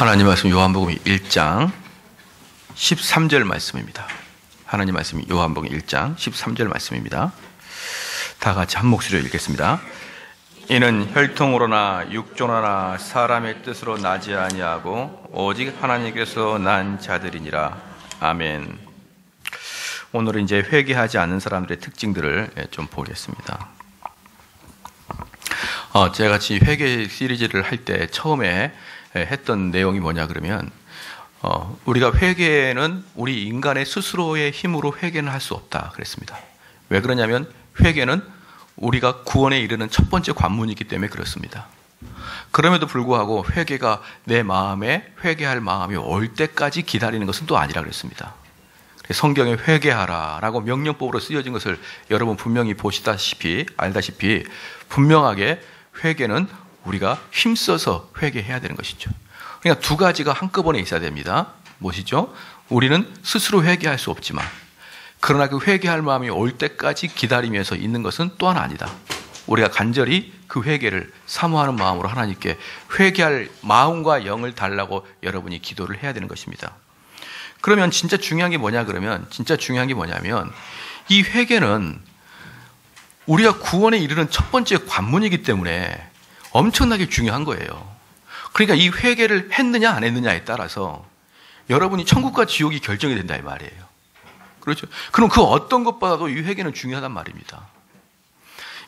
하나님 말씀 요한복음 1장 13절 말씀입니다. 하나님 말씀 요한복음 1장 13절 말씀입니다. 다 같이 한 목소리로 읽겠습니다. 이는 혈통으로나 육조나 사람의 뜻으로 나지 아니하고 오직 하나님께서 난 자들이니라. 아멘. 오늘은 이제 회개하지 않는 사람들의 특징들을 좀 보겠습니다. 제가 같이 회개 시리즈를 할 때 처음에 했던 내용이 뭐냐 그러면 우리가 회개는 우리 인간의 스스로의 힘으로 회개는 할 수 없다 그랬습니다. 왜 그러냐면 회개는 우리가 구원에 이르는 첫 번째 관문이기 때문에 그렇습니다. 그럼에도 불구하고 회개가 내 마음에 회개할 마음이 올 때까지 기다리는 것은 또 아니라 그랬습니다. 성경에 회개하라 라고 명령법으로 쓰여진 것을 여러분 분명히 보시다시피 알다시피 분명하게 회개는 우리가 힘써서 회개해야 되는 것이죠. 그러니까 두 가지가 한꺼번에 있어야 됩니다. 무엇이죠? 우리는 스스로 회개할 수 없지만 그러나 그 회개할 마음이 올 때까지 기다리면서 있는 것은 또한 아니다. 우리가 간절히 그 회개를 사모하는 마음으로 하나님께 회개할 마음과 영을 달라고 여러분이 기도를 해야 되는 것입니다. 그러면 진짜 중요한 게 뭐냐 그러면 진짜 중요한 게 뭐냐면 이 회개는 우리가 구원에 이르는 첫 번째 관문이기 때문에 엄청나게 중요한 거예요. 그러니까 이 회개를 했느냐 안 했느냐에 따라서 여러분이 천국과 지옥이 결정이 된다 이 말이에요. 그렇죠? 그럼 그 어떤 것보다도 이 회개는 중요하단 말입니다.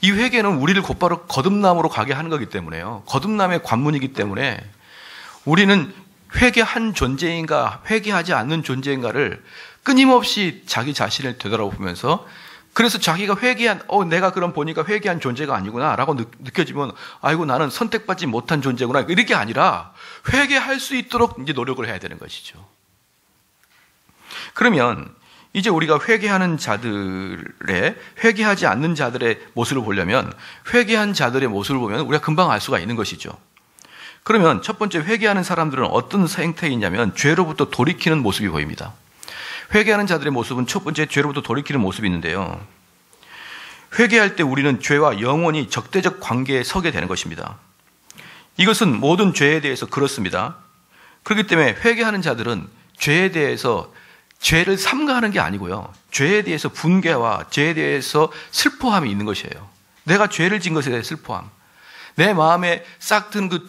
이 회개는 우리를 곧바로 거듭남으로 가게 하는 거기 때문에요. 거듭남의 관문이기 때문에 우리는 회개한 존재인가 회개하지 않는 존재인가를 끊임없이 자기 자신을 되돌아보면서 그래서 자기가 회개한 내가 그럼 보니까 회개한 존재가 아니구나 라고 느껴지면 아이고 나는 선택받지 못한 존재구나 이렇게 아니라 회개할 수 있도록 이제 노력을 해야 되는 것이죠. 그러면 이제 우리가 회개하는 자들의 회개하지 않는 자들의 모습을 보려면 회개한 자들의 모습을 보면 우리가 금방 알 수가 있는 것이죠. 그러면 첫 번째 회개하는 사람들은 어떤 생태이냐면 죄로부터 돌이키는 모습이 보입니다. 회개하는 자들의 모습은 첫 번째 죄로부터 돌이키는 모습이 있는데요. 회개할 때 우리는 죄와 영원히 적대적 관계에 서게 되는 것입니다. 이것은 모든 죄에 대해서 그렇습니다. 그렇기 때문에 회개하는 자들은 죄에 대해서 죄를 삼가하는 게 아니고요. 죄에 대해서 분개와 죄에 대해서 슬퍼함이 있는 것이에요. 내가 죄를 진 것에 대해 슬퍼함. 내 마음에 싹 든 그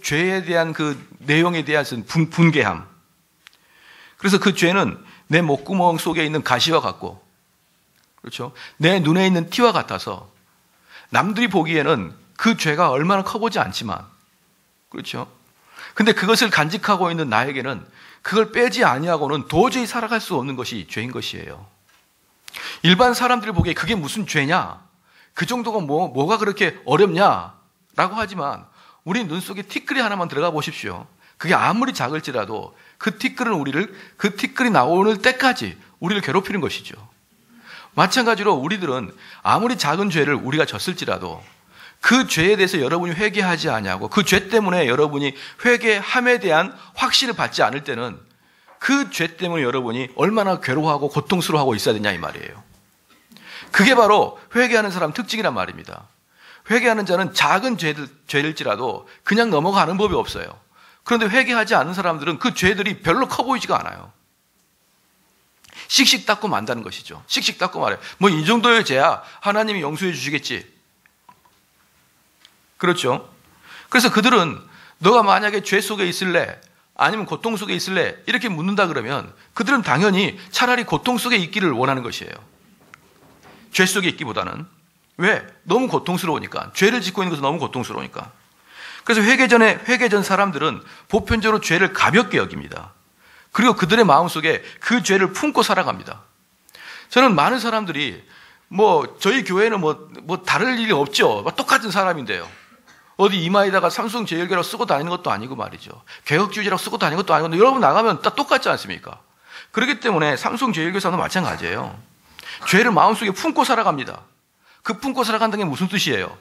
죄에 대한 그 내용에 대한 분개함. 그래서 그 죄는 내 목구멍 속에 있는 가시와 같고, 그렇죠? 내 눈에 있는 티와 같아서 남들이 보기에는 그 죄가 얼마나 커 보지 않지만, 그렇죠? 근데 그것을 간직하고 있는 나에게는 그걸 빼지 아니하고는 도저히 살아갈 수 없는 것이 죄인 것이에요. 일반 사람들이 보기에 그게 무슨 죄냐? 그 정도가 뭐가 그렇게 어렵냐? 라고 하지만 우리 눈 속에 티끌이 하나만 들어가 보십시오. 그게 아무리 작을지라도 그 티끌이 나오는 때까지 우리를 괴롭히는 것이죠. 마찬가지로 우리들은 아무리 작은 죄를 우리가 졌을지라도 그 죄에 대해서 여러분이 회개하지 아니하고 그 죄 때문에 여러분이 회개함에 대한 확신을 받지 않을 때는 그 죄 때문에 여러분이 얼마나 괴로워하고 고통스러워하고 있어야 되냐 이 말이에요. 그게 바로 회개하는 사람 특징이란 말입니다. 회개하는 자는 작은 죄일지라도 그냥 넘어가는 법이 없어요. 그런데 회개하지 않는 사람들은 그 죄들이 별로 커 보이지가 않아요. 씩씩 닦고 만다는 것이죠. 씩씩 닦고 말해요. 이 정도의 죄야 하나님이 용서해 주시겠지. 그렇죠? 그래서 그들은 너가 만약에 죄 속에 있을래? 아니면 고통 속에 있을래? 이렇게 묻는다 그러면 그들은 당연히 차라리 고통 속에 있기를 원하는 것이에요. 죄 속에 있기보다는. 왜? 너무 고통스러우니까. 죄를 짓고 있는 것은 너무 고통스러우니까. 그래서 회개 전 사람들은 보편적으로 죄를 가볍게 여깁니다. 그리고 그들의 마음속에 그 죄를 품고 살아갑니다. 저는 많은 사람들이 저희 교회는 다를 일이 없죠. 똑같은 사람인데요. 어디 이마에다가 삼성 제일교라고 쓰고 다니는 것도 아니고 말이죠. 개혁주의자라고 쓰고 다니는 것도 아니고 여러분 나가면 다 똑같지 않습니까? 그렇기 때문에 삼성 제일교사도 마찬가지예요. 죄를 마음속에 품고 살아갑니다. 그 품고 살아간다는 게 무슨 뜻이에요?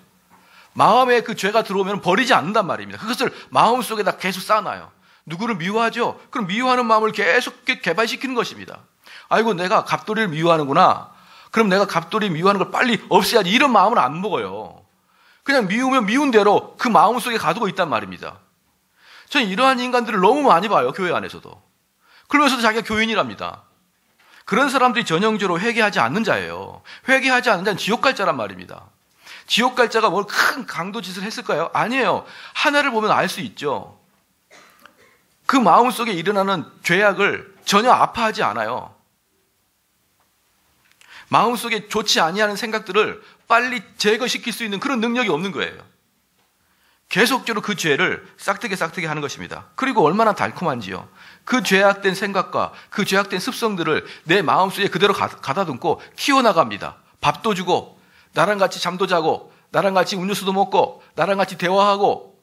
마음에 그 죄가 들어오면 버리지 않는단 말입니다. 그것을 마음속에다 계속 쌓아놔요. 누구를 미워하죠? 그럼 미워하는 마음을 계속 개발시키는 것입니다. 아이고 내가 갑돌이를 미워하는구나. 그럼 내가 갑돌이 미워하는 걸 빨리 없애야지. 이런 마음은 안 먹어요. 그냥 미우면 미운 대로 그 마음속에 가두고 있단 말입니다. 저는 이러한 인간들을 너무 많이 봐요, 교회 안에서도. 그러면서도 자기가 교인이랍니다. 그런 사람들이 전형적으로 회개하지 않는 자예요. 회개하지 않는 자는 지옥 갈 자란 말입니다. 지옥 갈 자가 뭘 큰 강도짓을 했을까요? 아니에요. 하나를 보면 알 수 있죠. 그 마음속에 일어나는 죄악을 전혀 아파하지 않아요. 마음속에 좋지 아니하는 생각들을 빨리 제거시킬 수 있는 그런 능력이 없는 거예요. 계속적으로 그 죄를 싹트게 하는 것입니다. 그리고 얼마나 달콤한지요. 그 죄악된 생각과 그 죄악된 습성들을 내 마음속에 그대로 가다듬고 키워나갑니다. 밥도 주고, 나랑 같이 잠도 자고, 나랑 같이 음료수도 먹고, 나랑 같이 대화하고,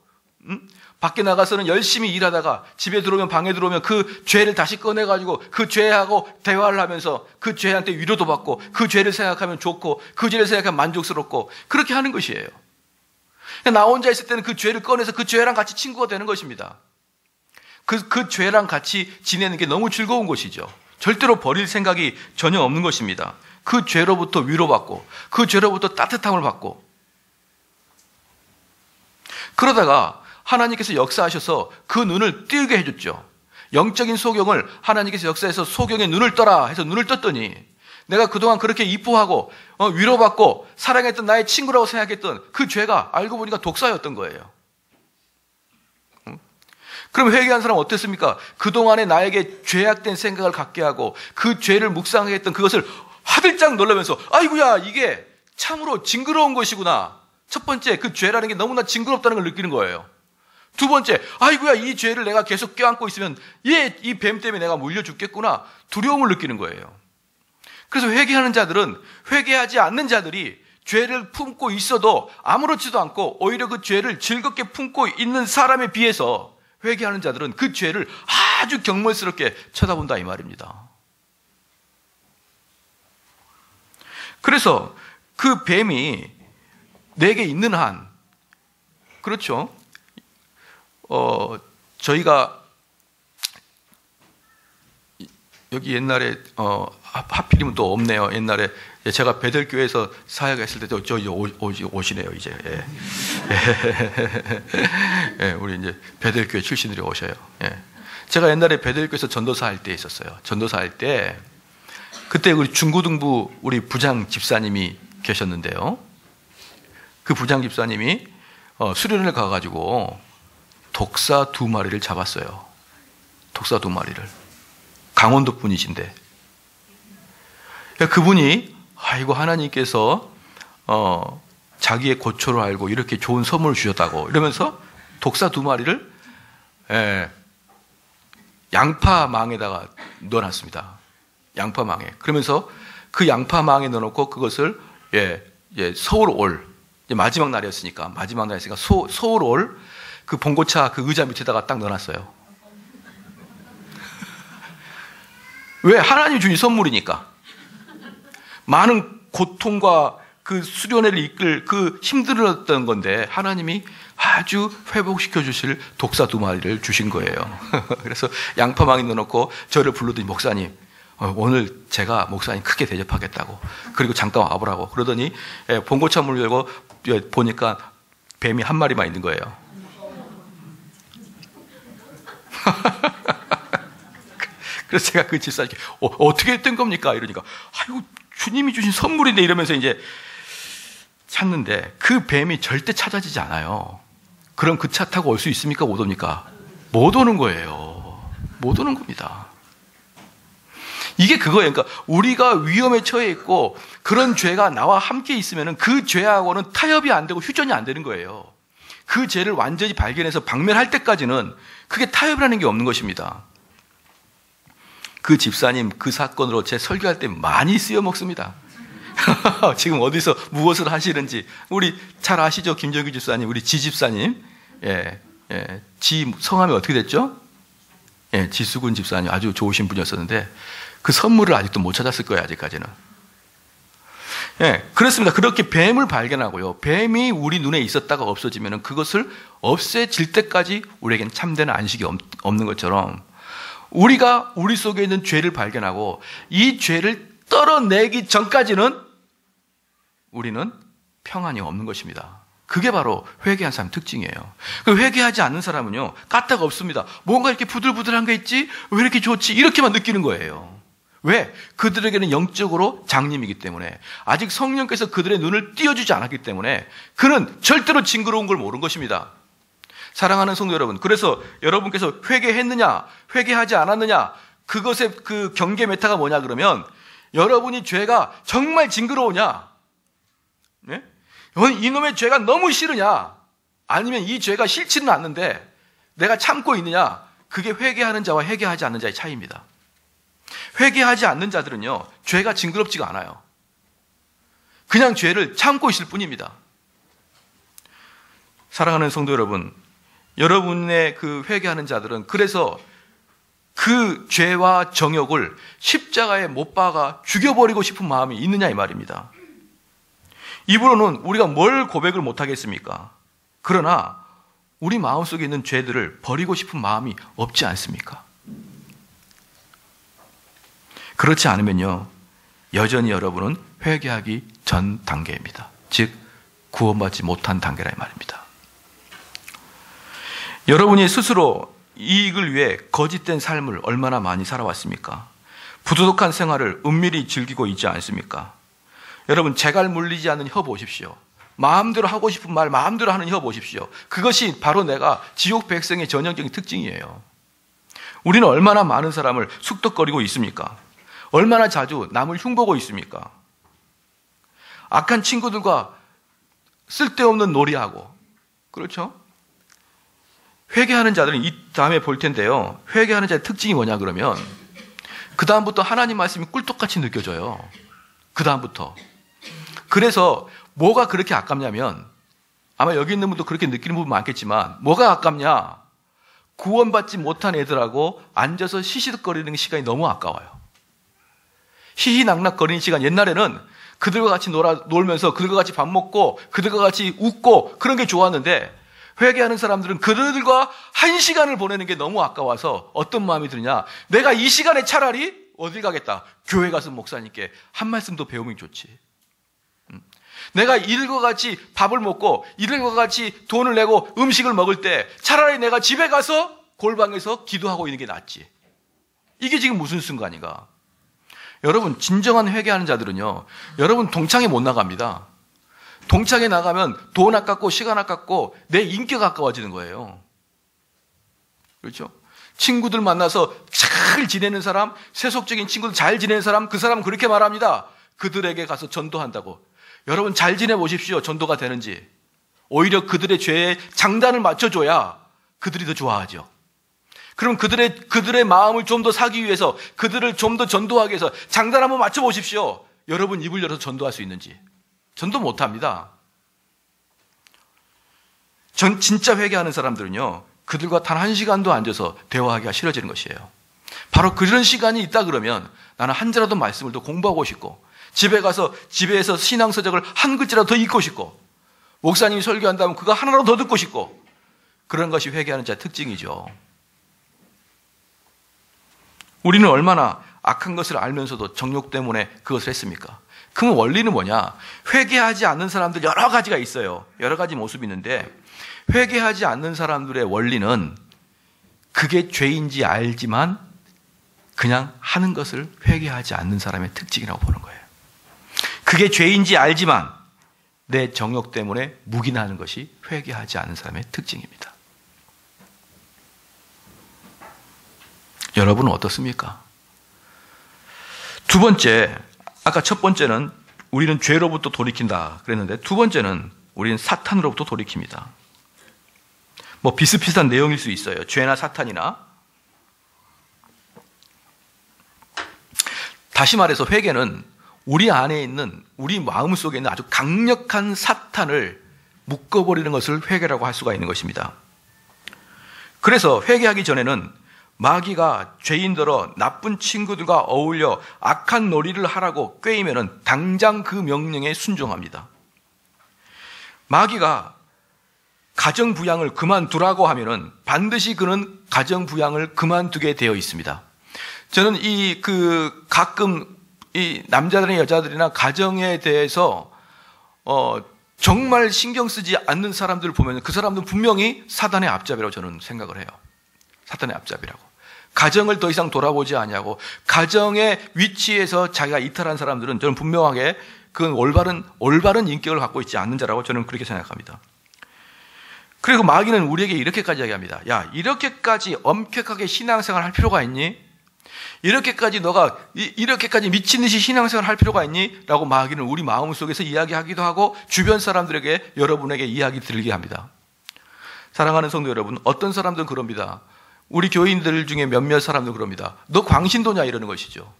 밖에 나가서는 열심히 일하다가 집에 들어오면, 방에 들어오면 그 죄를 다시 꺼내가지고 그 죄하고 대화를 하면서 그 죄한테 위로도 받고, 그 죄를 생각하면 좋고, 그 죄를 생각하면 만족스럽고, 그렇게 하는 것이에요. 나 혼자 있을 때는 그 죄를 꺼내서 그 죄랑 같이 친구가 되는 것입니다. 그 죄랑 같이 지내는 게 너무 즐거운 것이죠. 절대로 버릴 생각이 전혀 없는 것입니다. 그 죄로부터 위로받고, 그 죄로부터 따뜻함을 받고. 그러다가 하나님께서 역사하셔서 그 눈을 띄게 해줬죠. 영적인 소경을 하나님께서 역사해서 소경의 눈을 떠라 해서 눈을 떴더니, 내가 그동안 그렇게 이뻐하고 위로받고 사랑했던 나의 친구라고 생각했던 그 죄가 알고 보니까 독사였던 거예요. 그럼 회개한 사람은 어땠습니까? 그동안에 나에게 죄악된 생각을 갖게 하고 그 죄를 묵상하게 했던 그것을 화들짝 놀라면서, 아이고야, 이게 참으로 징그러운 것이구나. 첫 번째, 그 죄라는 게 너무나 징그럽다는 걸 느끼는 거예요. 두 번째, 아이고야, 이 죄를 내가 계속 껴안고 있으면 이 뱀 때문에 내가 물려 죽겠구나. 두려움을 느끼는 거예요. 그래서 회개하는 자들은, 회개하지 않는 자들이 죄를 품고 있어도 아무렇지도 않고 오히려 그 죄를 즐겁게 품고 있는 사람에 비해서 회개하는 자들은 그 죄를 아주 경멸스럽게 쳐다본다 이 말입니다. 그래서 그 뱀이 내게 있는 한, 그렇죠? 저희가 여기 옛날에 하필이면 또 없네요. 옛날에 제가 베들교회에서 사역했을 때도 저기 오시네요 이제. 예. 예, 우리 이제 베들교회 출신들이 오셔요. 예. 제가 옛날에 베들교회에서 전도사 할 때 있었어요. 전도사 할 때 그때 우리 중고등부 우리 부장 집사님이 계셨는데요. 그 부장 집사님이 수련을 가가지고 독사 2마리를 잡았어요. 독사 2마리를. 강원도 분이신데, 그분이 아이고 하나님께서 자기의 고초를 알고 이렇게 좋은 선물을 주셨다고 이러면서 독사 2마리를 양파망에다가 넣어놨습니다. 양파망에. 그러면서 그 양파망에 넣어놓고 그것을 서울올, 마지막 날이었으니까 서울올 그 봉고차 그 의자 밑에다가 딱 넣어놨어요. 왜? 하나님이 주신 선물이니까. 많은 고통과 그 수련회를 이끌 그 힘들었던 건데 하나님이 아주 회복시켜 주실 독사 2마리를 주신 거예요. 그래서 양파망에 넣어놓고 저를 부르더니, 목사님, 오늘 제가 목사님 크게 대접하겠다고, 그리고 잠깐 와보라고 그러더니 봉고차 문을 열고 보니까 뱀이 1마리만 있는 거예요. 그래서 제가 그 집사님께 어떻게 된 겁니까? 이러니까 아이고 주님이 주신 선물인데 이러면서 이제 찾는데 그 뱀이 절대 찾아지지 않아요. 그럼 그 차 타고 올 수 있습니까? 못 옵니까? 못 오는 거예요. 못 오는 겁니다. 이게 그거예요. 그러니까 우리가 위험에 처해 있고 그런 죄가 나와 함께 있으면 그 죄하고는 타협이 안 되고 휴전이 안 되는 거예요. 그 죄를 완전히 발견해서 박멸할 때까지는 그게 타협이라는 게 없는 것입니다. 그 집사님 그 사건으로 제 설교할 때 많이 쓰여 먹습니다. 지금 어디서 무엇을 하시는지 우리 잘 아시죠? 김정규 집사님, 우리 지 집사님. 지 성함이 어떻게 됐죠? 지수근 집사님 아주 좋으신 분이었었는데 그 선물을 아직도 못 찾았을 거예요, 아직까지는. 그렇습니다. 그렇게 뱀을 발견하고요. 뱀이 우리 눈에 있었다가 없어지면 그것을 없애질 때까지 우리에겐 참된 안식이 없는 것처럼 우리가 우리 속에 있는 죄를 발견하고 이 죄를 떨어내기 전까지는 우리는 평안이 없는 것입니다. 그게 바로 회개한 사람 특징이에요. 그 회개하지 않는 사람은요, 까딱 없습니다. 뭔가 이렇게 부들부들한 게 있지? 왜 이렇게 좋지? 이렇게만 느끼는 거예요. 왜? 그들에게는 영적으로 장님이기 때문에, 아직 성령께서 그들의 눈을 띄워주지 않았기 때문에 그는 절대로 징그러운 걸 모르는 것입니다. 사랑하는 성도 여러분, 그래서 여러분께서 회개했느냐, 회개하지 않았느냐, 그것의 그 경계 메타가 뭐냐 그러면, 여러분이 죄가 정말 징그러우냐, 네? 이놈의 죄가 너무 싫으냐, 아니면 이 죄가 싫지는 않는데 내가 참고 있느냐, 그게 회개하는 자와 회개하지 않는 자의 차이입니다. 회개하지 않는 자들은요, 죄가 징그럽지가 않아요. 그냥 죄를 참고 있을 뿐입니다. 사랑하는 성도 여러분, 여러분의 그 회개하는 자들은 그래서 그 죄와 정욕을 십자가에 못 박아 죽여버리고 싶은 마음이 있느냐 이 말입니다. 입으로는 우리가 뭘 고백을 못 하겠습니까? 그러나 우리 마음속에 있는 죄들을 버리고 싶은 마음이 없지 않습니까? 그렇지 않으면요, 여전히 여러분은 회개하기 전 단계입니다. 즉 구원받지 못한 단계라 이 말입니다. 여러분이 스스로 이익을 위해 거짓된 삶을 얼마나 많이 살아왔습니까? 부도덕한 생활을 은밀히 즐기고 있지 않습니까? 여러분, 재갈 물리지 않는 혀 보십시오. 마음대로 하고 싶은 말 마음대로 하는 혀 보십시오. 그것이 바로 내가 지옥 백성의 전형적인 특징이에요. 우리는 얼마나 많은 사람을 숙덕거리고 있습니까? 얼마나 자주 남을 흉보고 있습니까? 악한 친구들과 쓸데없는 놀이하고, 그렇죠? 회개하는 자들은 이 다음에 볼 텐데요, 회개하는 자의 특징이 뭐냐 그러면 그 다음부터 하나님 말씀이 꿀떡같이 느껴져요. 그 다음부터. 그래서 뭐가 그렇게 아깝냐면, 아마 여기 있는 분도 그렇게 느끼는 부분 많겠지만, 뭐가 아깝냐, 구원받지 못한 애들하고 앉아서 시시득거리는 시간이 너무 아까워요. 희희낙낙거리는 시간, 옛날에는 그들과 같이 놀면서 그들과 같이 밥 먹고 그들과 같이 웃고 그런 게 좋았는데, 회개하는 사람들은 그들과 한 시간을 보내는 게 너무 아까워서 어떤 마음이 드느냐, 내가 이 시간에 차라리 어딜 가겠다, 교회 가서 목사님께 한 말씀 더 배우면 좋지. 내가 이들과 같이 밥을 먹고 이들과 같이 돈을 내고 음식을 먹을 때 차라리 내가 집에 가서 골방에서 기도하고 있는 게 낫지. 이게 지금 무슨 순간인가? 여러분, 진정한 회개하는 자들은요, 여러분 동창회 못 나갑니다. 동창회 나가면 돈 아깝고 시간 아깝고 내 인기가 아까워지는 거예요. 그렇죠? 친구들 만나서 잘 지내는 사람, 세속적인 친구들 잘 지내는 사람, 그 사람은 그렇게 말합니다. 그들에게 가서 전도한다고. 여러분, 잘 지내보십시오. 전도가 되는지. 오히려 그들의 죄에 장단을 맞춰줘야 그들이 더 좋아하죠. 그럼 그들의 마음을 좀 더 사기 위해서, 그들을 좀 더 전도하기 위해서 장단 한번 맞춰보십시오. 여러분 입을 열어서 전도할 수 있는지. 전도 못합니다. 진짜 회개하는 사람들은요, 그들과 단 한 시간도 앉아서 대화하기가 싫어지는 것이에요. 바로 그런 시간이 있다 그러면 나는 한 자라도 말씀을 더 공부하고 싶고, 집에서 신앙서적을 한 글자라도 더 읽고 싶고, 목사님이 설교한다면 그거 하나라도 더 듣고 싶고, 그런 것이 회개하는 자의 특징이죠. 우리는 얼마나 악한 것을 알면서도 정욕 때문에 그것을 했습니까? 그럼 원리는 뭐냐? 회개하지 않는 사람들 여러 가지가 있어요. 여러 가지 모습이 있는데, 회개하지 않는 사람들의 원리는 그게 죄인지 알지만 그냥 하는 것을 회개하지 않는 사람의 특징이라고 보는 거예요. 그게 죄인지 알지만 내 정욕 때문에 묵인하는 것이 회개하지 않는 사람의 특징입니다. 여러분은 어떻습니까? 두 번째, 아까 첫 번째는 우리는 죄로부터 돌이킨다 그랬는데, 두 번째는 우리는 사탄으로부터 돌이킵니다. 뭐 비슷비슷한 내용일 수 있어요. 죄나 사탄이나. 다시 말해서 회개는 우리 안에 있는, 우리 마음 속에 있는 아주 강력한 사탄을 묶어버리는 것을 회개라고 할 수가 있는 것입니다. 그래서 회개하기 전에는 마귀가 죄인들어 나쁜 친구들과 어울려 악한 놀이를 하라고 꾀이면은 당장 그 명령에 순종합니다. 마귀가 가정부양을 그만두라고 하면은 반드시 그는 가정부양을 그만두게 되어 있습니다. 저는 가끔 이 남자들이나 여자들이나 가정에 대해서 정말 신경 쓰지 않는 사람들을 보면 그 사람들은 분명히 사단의 앞잡이라고 저는 생각을 해요. 사단의 앞잡이라고. 가정을 더 이상 돌아보지 않냐고, 가정의 위치에서 자기가 이탈한 사람들은 저는 분명하게 그건 올바른 인격을 갖고 있지 않는 자라고 저는 그렇게 생각합니다. 그리고 마귀는 우리에게 이렇게까지 이야기합니다. 야, 이렇게까지 엄격하게 신앙생활 할 필요가 있니? 이렇게까지 너가 이렇게까지 미친 듯이 신앙생활 할 필요가 있니? 라고 마귀는 우리 마음속에서 이야기하기도 하고 주변 사람들에게, 여러분에게 이야기 들리게 합니다. 사랑하는 성도 여러분, 어떤 사람들은 그럽니다. 우리 교인들 중에 몇몇 사람들은 그럽니다. 너 광신도냐? 이러는 것이죠.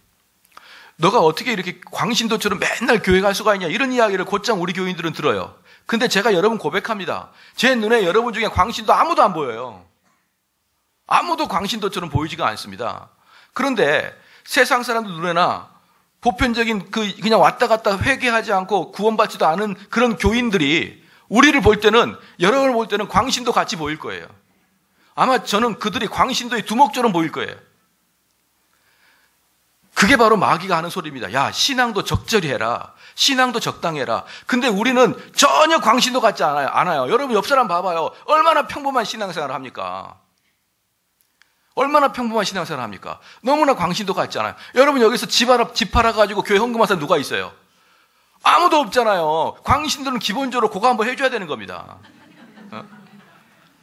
너가 어떻게 이렇게 광신도처럼 맨날 교회 갈 수가 있냐? 이런 이야기를 곧장 우리 교인들은 들어요. 근데 제가 여러분 고백합니다. 제 눈에 여러분 중에 광신도 아무도 안 보여요. 아무도 광신도처럼 보이지가 않습니다. 그런데 세상 사람들 눈에나 보편적인 그냥 왔다 갔다 회개하지 않고 구원받지도 않은 그런 교인들이 우리를 볼 때는, 여러분을 볼 때는 광신도 같이 보일 거예요. 아마 저는 그들이 광신도의 두목처럼 보일 거예요. 그게 바로 마귀가 하는 소리입니다. 야, 신앙도 적절히 해라. 신앙도 적당해라. 근데 우리는 전혀 광신도 같지 않아요. 여러분 옆 사람 봐봐요. 얼마나 평범한 신앙생활을 합니까? 얼마나 평범한 신앙생활을 합니까? 너무나 광신도 같지 않아요. 여러분 여기서 집 팔아가지고 교회 헌금한 사람 누가 있어요? 아무도 없잖아요. 광신도는 기본적으로 그거 한번 해줘야 되는 겁니다.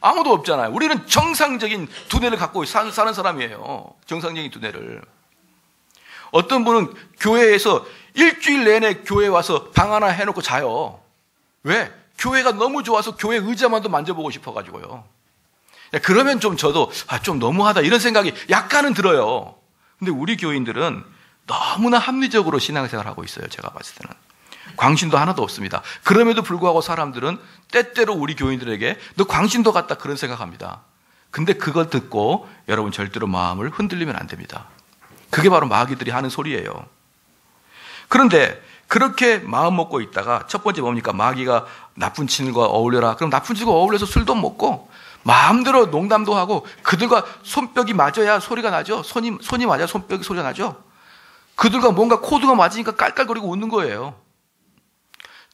아무도 없잖아요. 우리는 정상적인 두뇌를 갖고 사는 사람이에요. 정상적인 두뇌를. 어떤 분은 교회에서 일주일 내내 교회 와서 방 하나 해놓고 자요. 왜? 교회가 너무 좋아서 교회 의자만도 만져보고 싶어가지고요. 그러면 좀 저도 좀 너무하다 이런 생각이 약간은 들어요. 근데 우리 교인들은 너무나 합리적으로 신앙생활을 하고 있어요. 제가 봤을 때는. 광신도 하나도 없습니다. 그럼에도 불구하고 사람들은 때때로 우리 교인들에게 너 광신도 같다 그런 생각합니다. 근데 그걸 듣고 여러분 절대로 마음을 흔들리면 안 됩니다. 그게 바로 마귀들이 하는 소리예요. 그런데 그렇게 마음 먹고 있다가 첫 번째 뭡니까? 마귀가 나쁜 친구와 어울려라. 그럼 나쁜 친구와 어울려서 술도 먹고 마음대로 농담도 하고 그들과 손뼉이 맞아야 소리가 나죠. 손이 맞아야 손뼉이 소리가 나죠. 그들과 뭔가 코드가 맞으니까 깔깔거리고 웃는 거예요.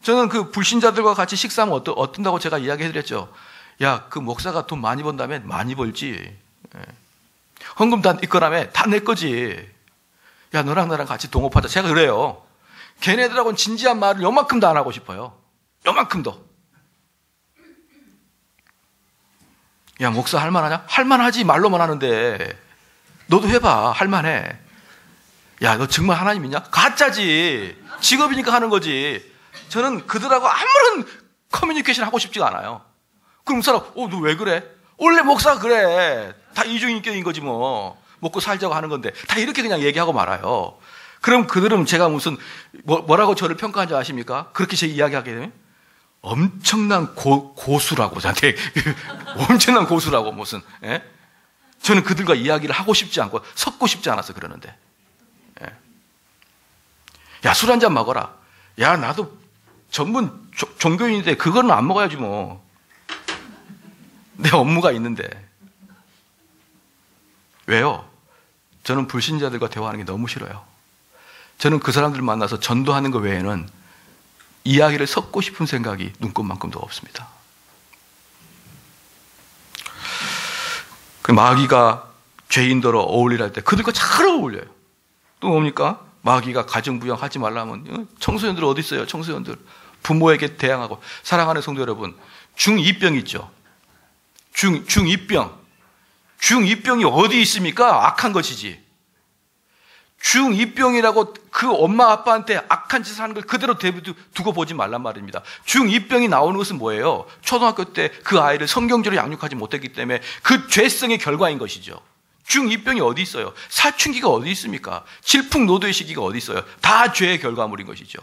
저는 그 불신자들과 같이 식사하면 어떤다고 제가 이야기해드렸죠. 야, 그 목사가 돈 많이 번다면 많이 벌지. 헌금 다 네 거라며 다 내 거지. 야, 너랑 나랑 같이 동업하자. 제가 그래요. 걔네들하고는 진지한 말을 요만큼도 안 하고 싶어요. 요만큼도. 야, 목사 할만하냐? 할만하지. 말로만 하는데. 너도 해봐. 할만해. 야, 너 정말 하나님 믿냐? 가짜지. 직업이니까 하는 거지. 저는 그들하고 아무런 커뮤니케이션 하고 싶지가 않아요. 그럼 사람, 너 왜 그래? 원래 목사가 그래. 다 이중인격인 거지 뭐. 먹고 살자고 하는 건데. 다 이렇게 그냥 얘기하고 말아요. 그럼 그들은 제가 무슨 뭐라고 저를 평가한 줄 아십니까? 그렇게 제 이야기하게 되면 엄청난 고수라고 저한테 엄청난 고수라고 무슨. 예? 저는 그들과 이야기를 하고 싶지 않고 섞고 싶지 않아서 그러는데. 예. 야, 술 한잔 먹어라. 야, 나도 전문 종교인인데 그거는 안 먹어야지 뭐. 내 업무가 있는데. 왜요? 저는 불신자들과 대화하는 게 너무 싫어요. 저는 그 사람들 만나서 전도하는 것 외에는 이야기를 섞고 싶은 생각이 눈꼽만큼도 없습니다. 그 마귀가 죄인들로 어울리라 할 때 그들과 잘 어울려요. 또 뭡니까? 마귀가 가정부양 하지 말라면 청소년들 어디 있어요? 청소년들. 부모에게 대항하고. 사랑하는 성도 여러분, 중2병 있죠? 중2병. 중2병이 어디 있습니까? 악한 것이지. 중2병이라고 그 엄마 아빠한테 악한 짓을 하는 걸 그대로 두고 보지 말란 말입니다. 중2병이 나오는 것은 뭐예요? 초등학교 때 그 아이를 성경적으로 양육하지 못했기 때문에 그 죄성의 결과인 것이죠. 중2병이 어디 있어요? 사춘기가 어디 있습니까? 질풍노도의 시기가 어디 있어요? 다 죄의 결과물인 것이죠.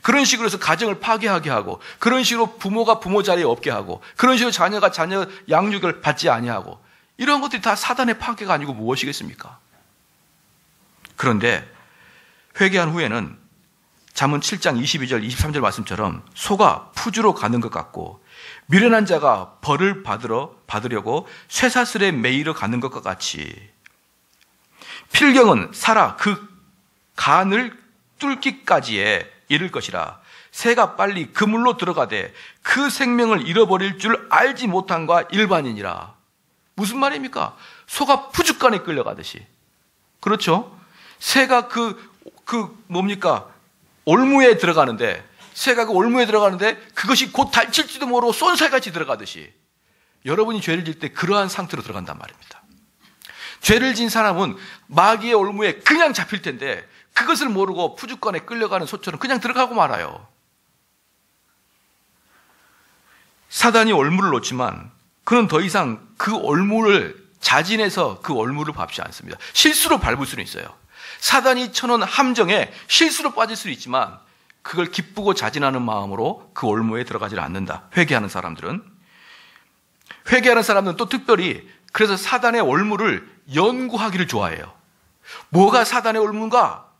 그런 식으로 해서 가정을 파괴하게 하고, 그런 식으로 부모가 부모 자리에 없게 하고, 그런 식으로 자녀가 자녀 양육을 받지 아니하고, 이런 것들이 다 사단의 파괴가 아니고 무엇이겠습니까? 그런데 회개한 후에는 잠언 7장 22절 23절 말씀처럼 소가 푸주로 가는 것 같고 미련한 자가 벌을 받으려고 쇠사슬에 매이러 가는 것과 같이 필경은 살아 그 간을 뚫기까지에 이를 것이라. 새가 빨리 그물로 들어가되 그 생명을 잃어버릴 줄 알지 못한과 일반이니라. 무슨 말입니까? 소가 푸죽간에 끌려가듯이. 그렇죠? 새가 뭡니까? 올무에 들어가는데, 새가 그 올무에 들어가는데 그것이 곧 다칠지도 모르고 쏜살같이 들어가듯이 여러분이 죄를 질 때 그러한 상태로 들어간단 말입니다. 죄를 진 사람은 마귀의 올무에 그냥 잡힐 텐데 그것을 모르고 푸죽간에 끌려가는 소처럼 그냥 들어가고 말아요. 사단이 올무를 놓지만 그는 더 이상 그 올무를 자진해서 그 올무를 밟지 않습니다. 실수로 밟을 수는 있어요. 사단이 쳐놓은 함정에 실수로 빠질 수는 있지만 그걸 기쁘고 자진하는 마음으로 그 올무에 들어가지 않는다. 회개하는 사람들은 또 특별히 그래서 사단의 올무를 연구하기를 좋아해요. 뭐가 사단의 올무인가?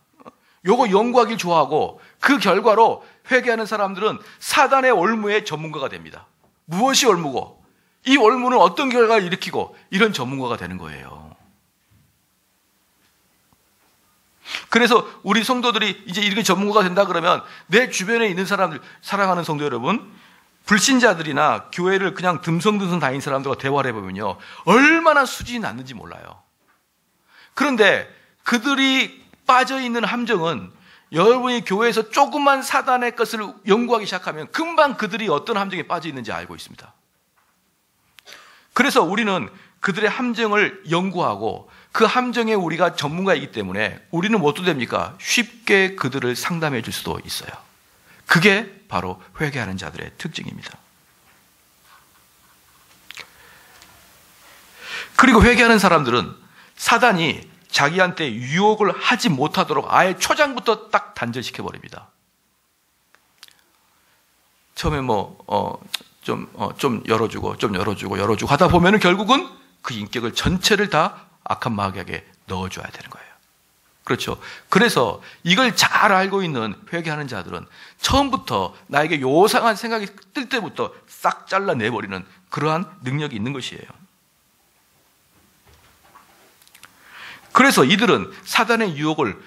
요거 연구하기를 좋아하고 그 결과로 회개하는 사람들은 사단의 올무의 전문가가 됩니다. 무엇이 올무고 이 올무는 어떤 결과를 일으키고 이런 전문가가 되는 거예요. 그래서 우리 성도들이 이제 이렇게 전문가가 된다 그러면 내 주변에 있는 사람들, 사랑하는 성도 여러분, 불신자들이나 교회를 그냥 듬성듬성 다니는 사람들과 대화를 해보면요, 얼마나 수준이 낮는지 몰라요. 그런데 그들이 빠져있는 함정은 여러분이 교회에서 조금만 사단의 것을 연구하기 시작하면 금방 그들이 어떤 함정에 빠져 있는지 알고 있습니다. 그래서 우리는 그들의 함정을 연구하고 그 함정에 우리가 전문가이기 때문에 우리는 뭐 어떻게 됩니까? 쉽게 그들을 상담해 줄 수도 있어요. 그게 바로 회개하는 자들의 특징입니다. 그리고 회개하는 사람들은 사단이 자기한테 유혹을 하지 못하도록 아예 초장부터 딱 단절시켜 버립니다. 처음에 좀 열어주고 하다 보면은 결국은 그 인격을 전체를 다 악한 마귀에게 넣어줘야 되는 거예요. 그렇죠. 그래서 이걸 잘 알고 있는 회개하는 자들은 처음부터 나에게 요상한 생각이 뜰 때부터 싹 잘라내버리는 그러한 능력이 있는 것이에요. 그래서 이들은 사단의 유혹을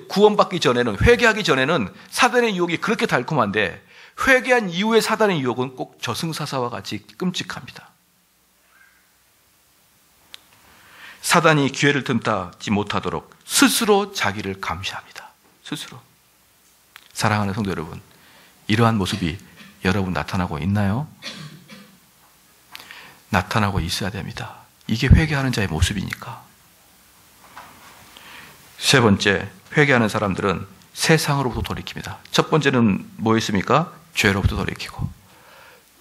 구원받기 전에는, 회개하기 전에는 사단의 유혹이 그렇게 달콤한데 회개한 이후에 사단의 유혹은 꼭 저승사자와 같이 끔찍합니다. 사단이 기회를 틈타지 못하도록 스스로 자기를 감시합니다. 스스로. 사랑하는 성도 여러분, 이러한 모습이 여러분 나타나고 있나요? 나타나고 있어야 됩니다. 이게 회개하는 자의 모습이니까. 세 번째, 회개하는 사람들은 세상으로부터 돌이킵니다. 첫 번째는 뭐였습니까? 죄로부터 돌이키고,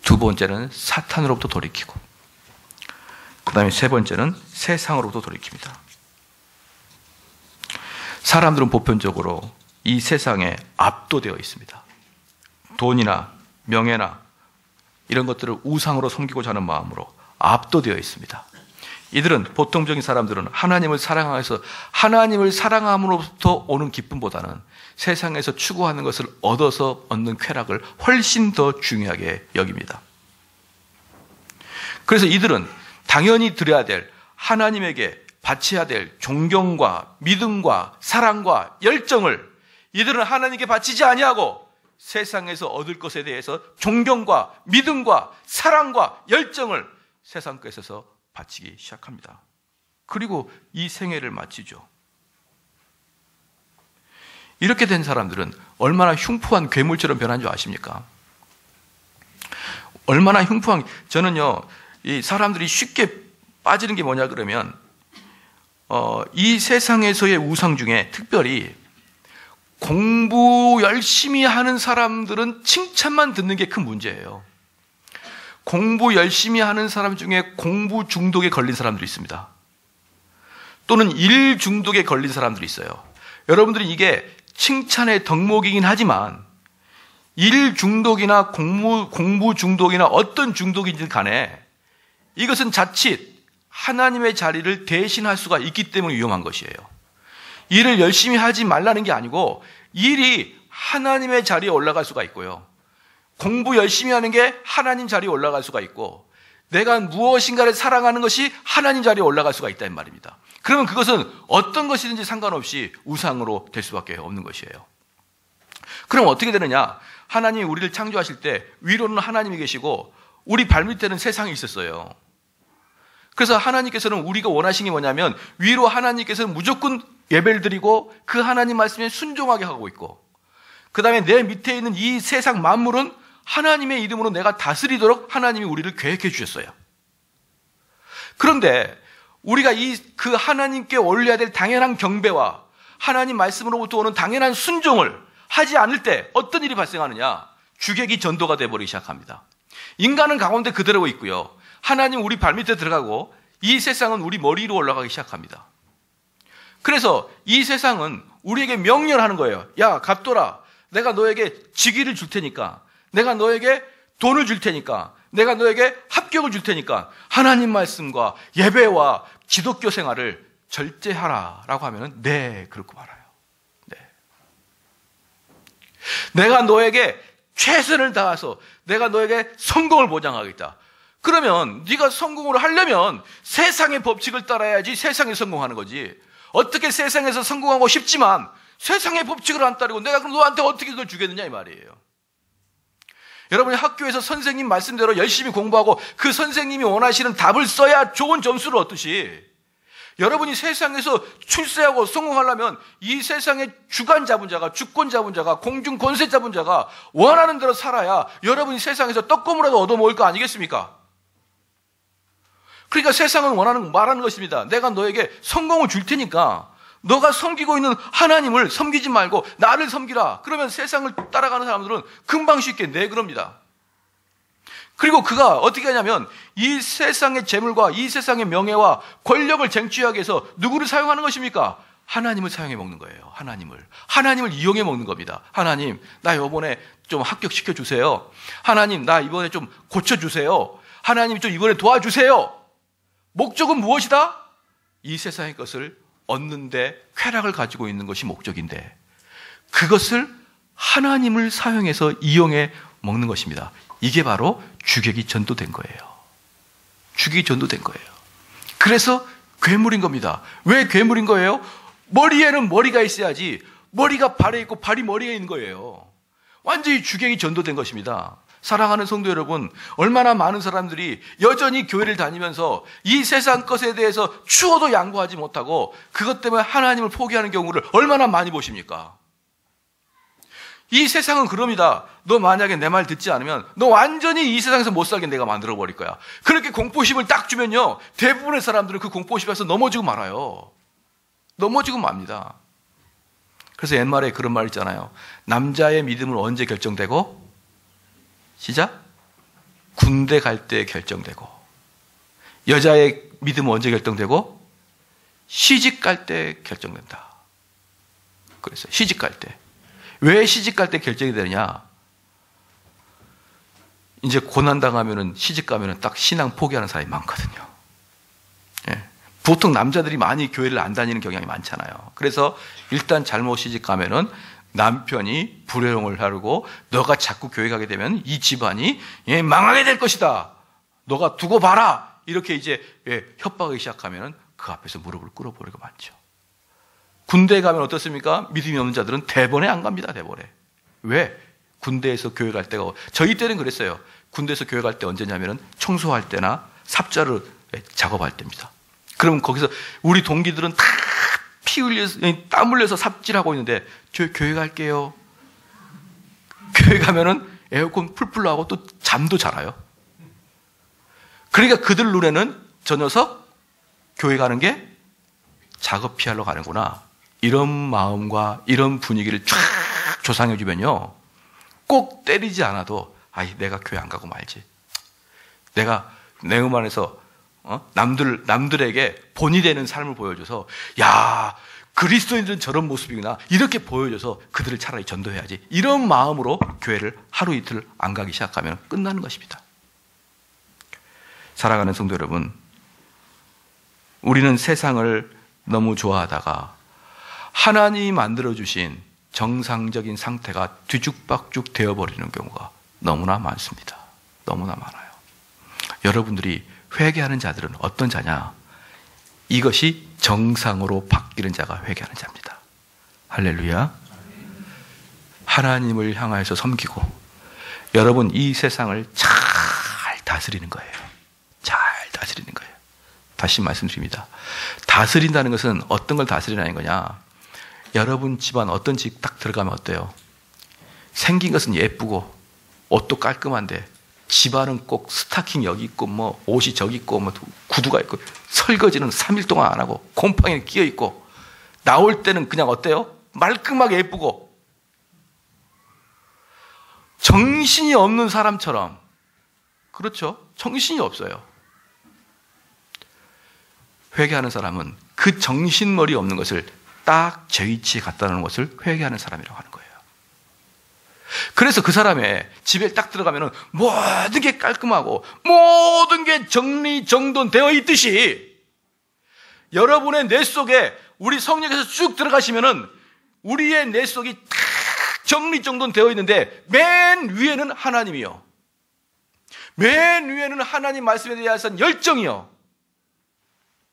두 번째는 사탄으로부터 돌이키고, 그 다음에 세 번째는 세상으로부터 돌이킵니다. 사람들은 보편적으로 이 세상에 압도되어 있습니다. 돈이나 명예나 이런 것들을 우상으로 섬기고자 하는 마음으로 압도되어 있습니다. 이들은, 보통적인 사람들은 하나님을 사랑해서 하나님을 사랑함으로부터 오는 기쁨보다는 세상에서 추구하는 것을 얻어서 얻는 쾌락을 훨씬 더 중요하게 여깁니다. 그래서 이들은 당연히 드려야 될, 하나님에게 바쳐야 될 존경과 믿음과 사랑과 열정을 이들은 하나님께 바치지 아니하고 세상에서 얻을 것에 대해서 존경과 믿음과 사랑과 열정을 세상 것에서 바치기 시작합니다. 그리고 이 생애를 마치죠. 이렇게 된 사람들은 얼마나 흉포한 괴물처럼 변한 줄 아십니까? 얼마나 흉포한, 저는요, 이 사람들이 쉽게 빠지는 게 뭐냐 그러면 이 세상에서의 우상 중에 특별히 공부 열심히 하는 사람들은 칭찬만 듣는 게 큰 문제예요. 공부 열심히 하는 사람 중에 공부 중독에 걸린 사람들이 있습니다. 또는 일 중독에 걸린 사람들이 있어요. 여러분들이 이게 칭찬의 덕목이긴 하지만 일 중독이나 공부 중독이나 어떤 중독이든 간에 이것은 자칫 하나님의 자리를 대신할 수가 있기 때문에 위험한 것이에요. 일을 열심히 하지 말라는 게 아니고 일이 하나님의 자리에 올라갈 수가 있고요. 공부 열심히 하는 게 하나님 자리에 올라갈 수가 있고 내가 무엇인가를 사랑하는 것이 하나님 자리에 올라갈 수가 있다는 말입니다. 그러면 그것은 어떤 것이든지 상관없이 우상으로 될 수밖에 없는 것이에요. 그럼 어떻게 되느냐? 하나님이 우리를 창조하실 때 위로는 하나님이 계시고 우리 발밑에는 세상이 있었어요. 그래서 하나님께서는 우리가 원하신 게 뭐냐면 위로 하나님께서는 무조건 예배를 드리고 그 하나님 말씀에 순종하게 하고 있고, 그 다음에 내 밑에 있는 이 세상 만물은 하나님의 이름으로 내가 다스리도록 하나님이 우리를 계획해 주셨어요. 그런데 우리가 그 하나님께 올려야 될 당연한 경배와 하나님 말씀으로부터 오는 당연한 순종을 하지 않을 때 어떤 일이 발생하느냐? 주객이 전도가 되어버리기 시작합니다. 인간은 가운데 그대로 있고요. 하나님 우리 발밑에 들어가고 이 세상은 우리 머리 위로 올라가기 시작합니다. 그래서 이 세상은 우리에게 명령하는 거예요. 야, 갑돌아, 내가 너에게 직위를 줄 테니까, 내가 너에게 돈을 줄 테니까, 내가 너에게 합격을 줄 테니까 하나님 말씀과 예배와 기독교 생활을 절제하라 라고 하면은 네, 그렇고 말아요. 네. 내가 너에게 최선을 다해서 내가 너에게 성공을 보장하겠다. 그러면 네가 성공을 하려면 세상의 법칙을 따라야지 세상에 성공하는 거지. 어떻게 세상에서 성공하고 싶지만 세상의 법칙을 안 따르고 내가 그럼 너한테 어떻게 그걸 주겠느냐 이 말이에요. 여러분이 학교에서 선생님 말씀대로 열심히 공부하고 그 선생님이 원하시는 답을 써야 좋은 점수를 얻듯이, 여러분이 세상에서 출세하고 성공하려면 이 세상의 주관 잡은 자가, 주권 잡은 자가, 공중 권세 잡은 자가 원하는 대로 살아야 여러분이 세상에서 떡고물라도 얻어먹을 거 아니겠습니까? 그러니까 세상은 말하는 것입니다. 내가 너에게 성공을 줄 테니까 너가 섬기고 있는 하나님을 섬기지 말고 나를 섬기라. 그러면 세상을 따라가는 사람들은 금방 쉽게 네 그럽니다. 그리고 그가 어떻게 하냐면 이 세상의 재물과 이 세상의 명예와 권력을 쟁취하기 위해서 누구를 사용하는 것입니까? 하나님을 사용해 먹는 거예요. 하나님을 이용해 먹는 겁니다. 하나님, 나 이번에 좀 합격시켜 주세요. 하나님, 나 이번에 좀 고쳐주세요. 하나님, 좀 이번에 도와주세요. 목적은 무엇이다? 이 세상의 것을 얻는데 쾌락을 가지고 있는 것이 목적인데 그것을 하나님을 사용해서 이용해 먹는 것입니다. 이게 바로 주객이 전도된 거예요. 주객이 전도된 거예요. 그래서 괴물인 겁니다. 왜 괴물인 거예요? 머리에는 머리가 있어야지 머리가 발에 있고 발이 머리에 있는 거예요. 완전히 주객이 전도된 것입니다. 사랑하는 성도 여러분, 얼마나 많은 사람들이 여전히 교회를 다니면서 이 세상 것에 대해서 추워도 양보하지 못하고 그것 때문에 하나님을 포기하는 경우를 얼마나 많이 보십니까? 이 세상은 그럽니다. 너 만약에 내 말 듣지 않으면 너 완전히 이 세상에서 못 살게 내가 만들어 버릴 거야. 그렇게 공포심을 딱 주면요, 대부분의 사람들은 그 공포심에서 넘어지고 말아요. 넘어지고 맙니다. 그래서 옛말에 그런 말 있잖아요. 남자의 믿음은 언제 결정되고? 시작? 군대 갈 때 결정되고. 여자의 믿음은 언제 결정되고? 시집 갈 때 결정된다. 그랬어요. 시집 갈 때. 왜 시집 갈 때 결정이 되느냐? 이제 고난당하면은 시집 가면은 딱 신앙 포기하는 사람이 많거든요. 예. 보통 남자들이 많이 교회를 안 다니는 경향이 많잖아요. 그래서 일단 잘못 시집 가면은 남편이 불효용을 하고 너가 자꾸 교회 가게 되면 이 집안이 망하게 될 것이다. 너가 두고 봐라. 이렇게 이제 협박하기 시작하면 그 앞에서 무릎을 꿇어버리고 많죠. 군대에 가면 어떻습니까? 믿음이 없는 자들은 대번에 안 갑니다. 대번에. 왜? 군대에서 교회 갈 때가, 저희 때는 그랬어요. 군대에서 교회 갈 때 언제냐면 청소할 때나 삽자루 작업할 때입니다. 그럼 거기서 우리 동기들은 다 피 흘려서, 땀 흘려서 삽질하고 있는데 저 교회 갈게요. 교회 가면은 에어컨 풀풀 나고 또 잠도 잘 와요. 그러니까 그들 눈에는 저 녀석 교회 가는 게 작업 피하러 가는구나. 이런 마음과 이런 분위기를 쫙 조상해 주면요, 꼭 때리지 않아도 내가 교회 안 가고 말지. 내가 내 음 안에서 남들에게 본이 되는 삶을 보여줘서, 야, 그리스도인들은 저런 모습이구나, 이렇게 보여줘서 그들을 차라리 전도해야지. 이런 마음으로 교회를 하루 이틀 안 가기 시작하면 끝나는 것입니다. 사랑하는 성도 여러분, 우리는 세상을 너무 좋아하다가 하나님이 만들어주신 정상적인 상태가 뒤죽박죽 되어버리는 경우가 너무나 많습니다. 너무나 많아요. 여러분들이 회개하는 자들은 어떤 자냐? 이것이 정상으로 바뀌는 자가 회개하는 자입니다. 할렐루야. 하나님을 향하여서 섬기고 여러분 이 세상을 잘 다스리는 거예요. 잘 다스리는 거예요. 다시 말씀드립니다. 다스린다는 것은 어떤 걸 다스리라는 거냐? 여러분 집안 어떤 집 딱 들어가면 어때요? 생긴 것은 예쁘고 옷도 깔끔한데 집안은 꼭 스타킹 여기 있고 뭐 옷이 저기 있고 뭐 구두가 있고 설거지는 3일 동안 안 하고 곰팡이는 끼어 있고 나올 때는 그냥 어때요? 말끔하게 예쁘고 정신이 없는 사람처럼. 그렇죠? 정신이 없어요. 회개하는 사람은 그 정신머리 없는 것을 딱 제 위치에 갖다 놓는 것을 회개하는 사람이라고 하는 거예요. 그래서 그 사람의 집에 딱 들어가면은 모든 게 깔끔하고 모든 게 정리정돈되어 있듯이 여러분의 뇌 속에 우리 성령께서 쭉 들어가시면은 우리의 뇌 속이 딱 정리정돈되어 있는데 맨 위에는 하나님이요. 맨 위에는 하나님 말씀에 대해서 열정이요.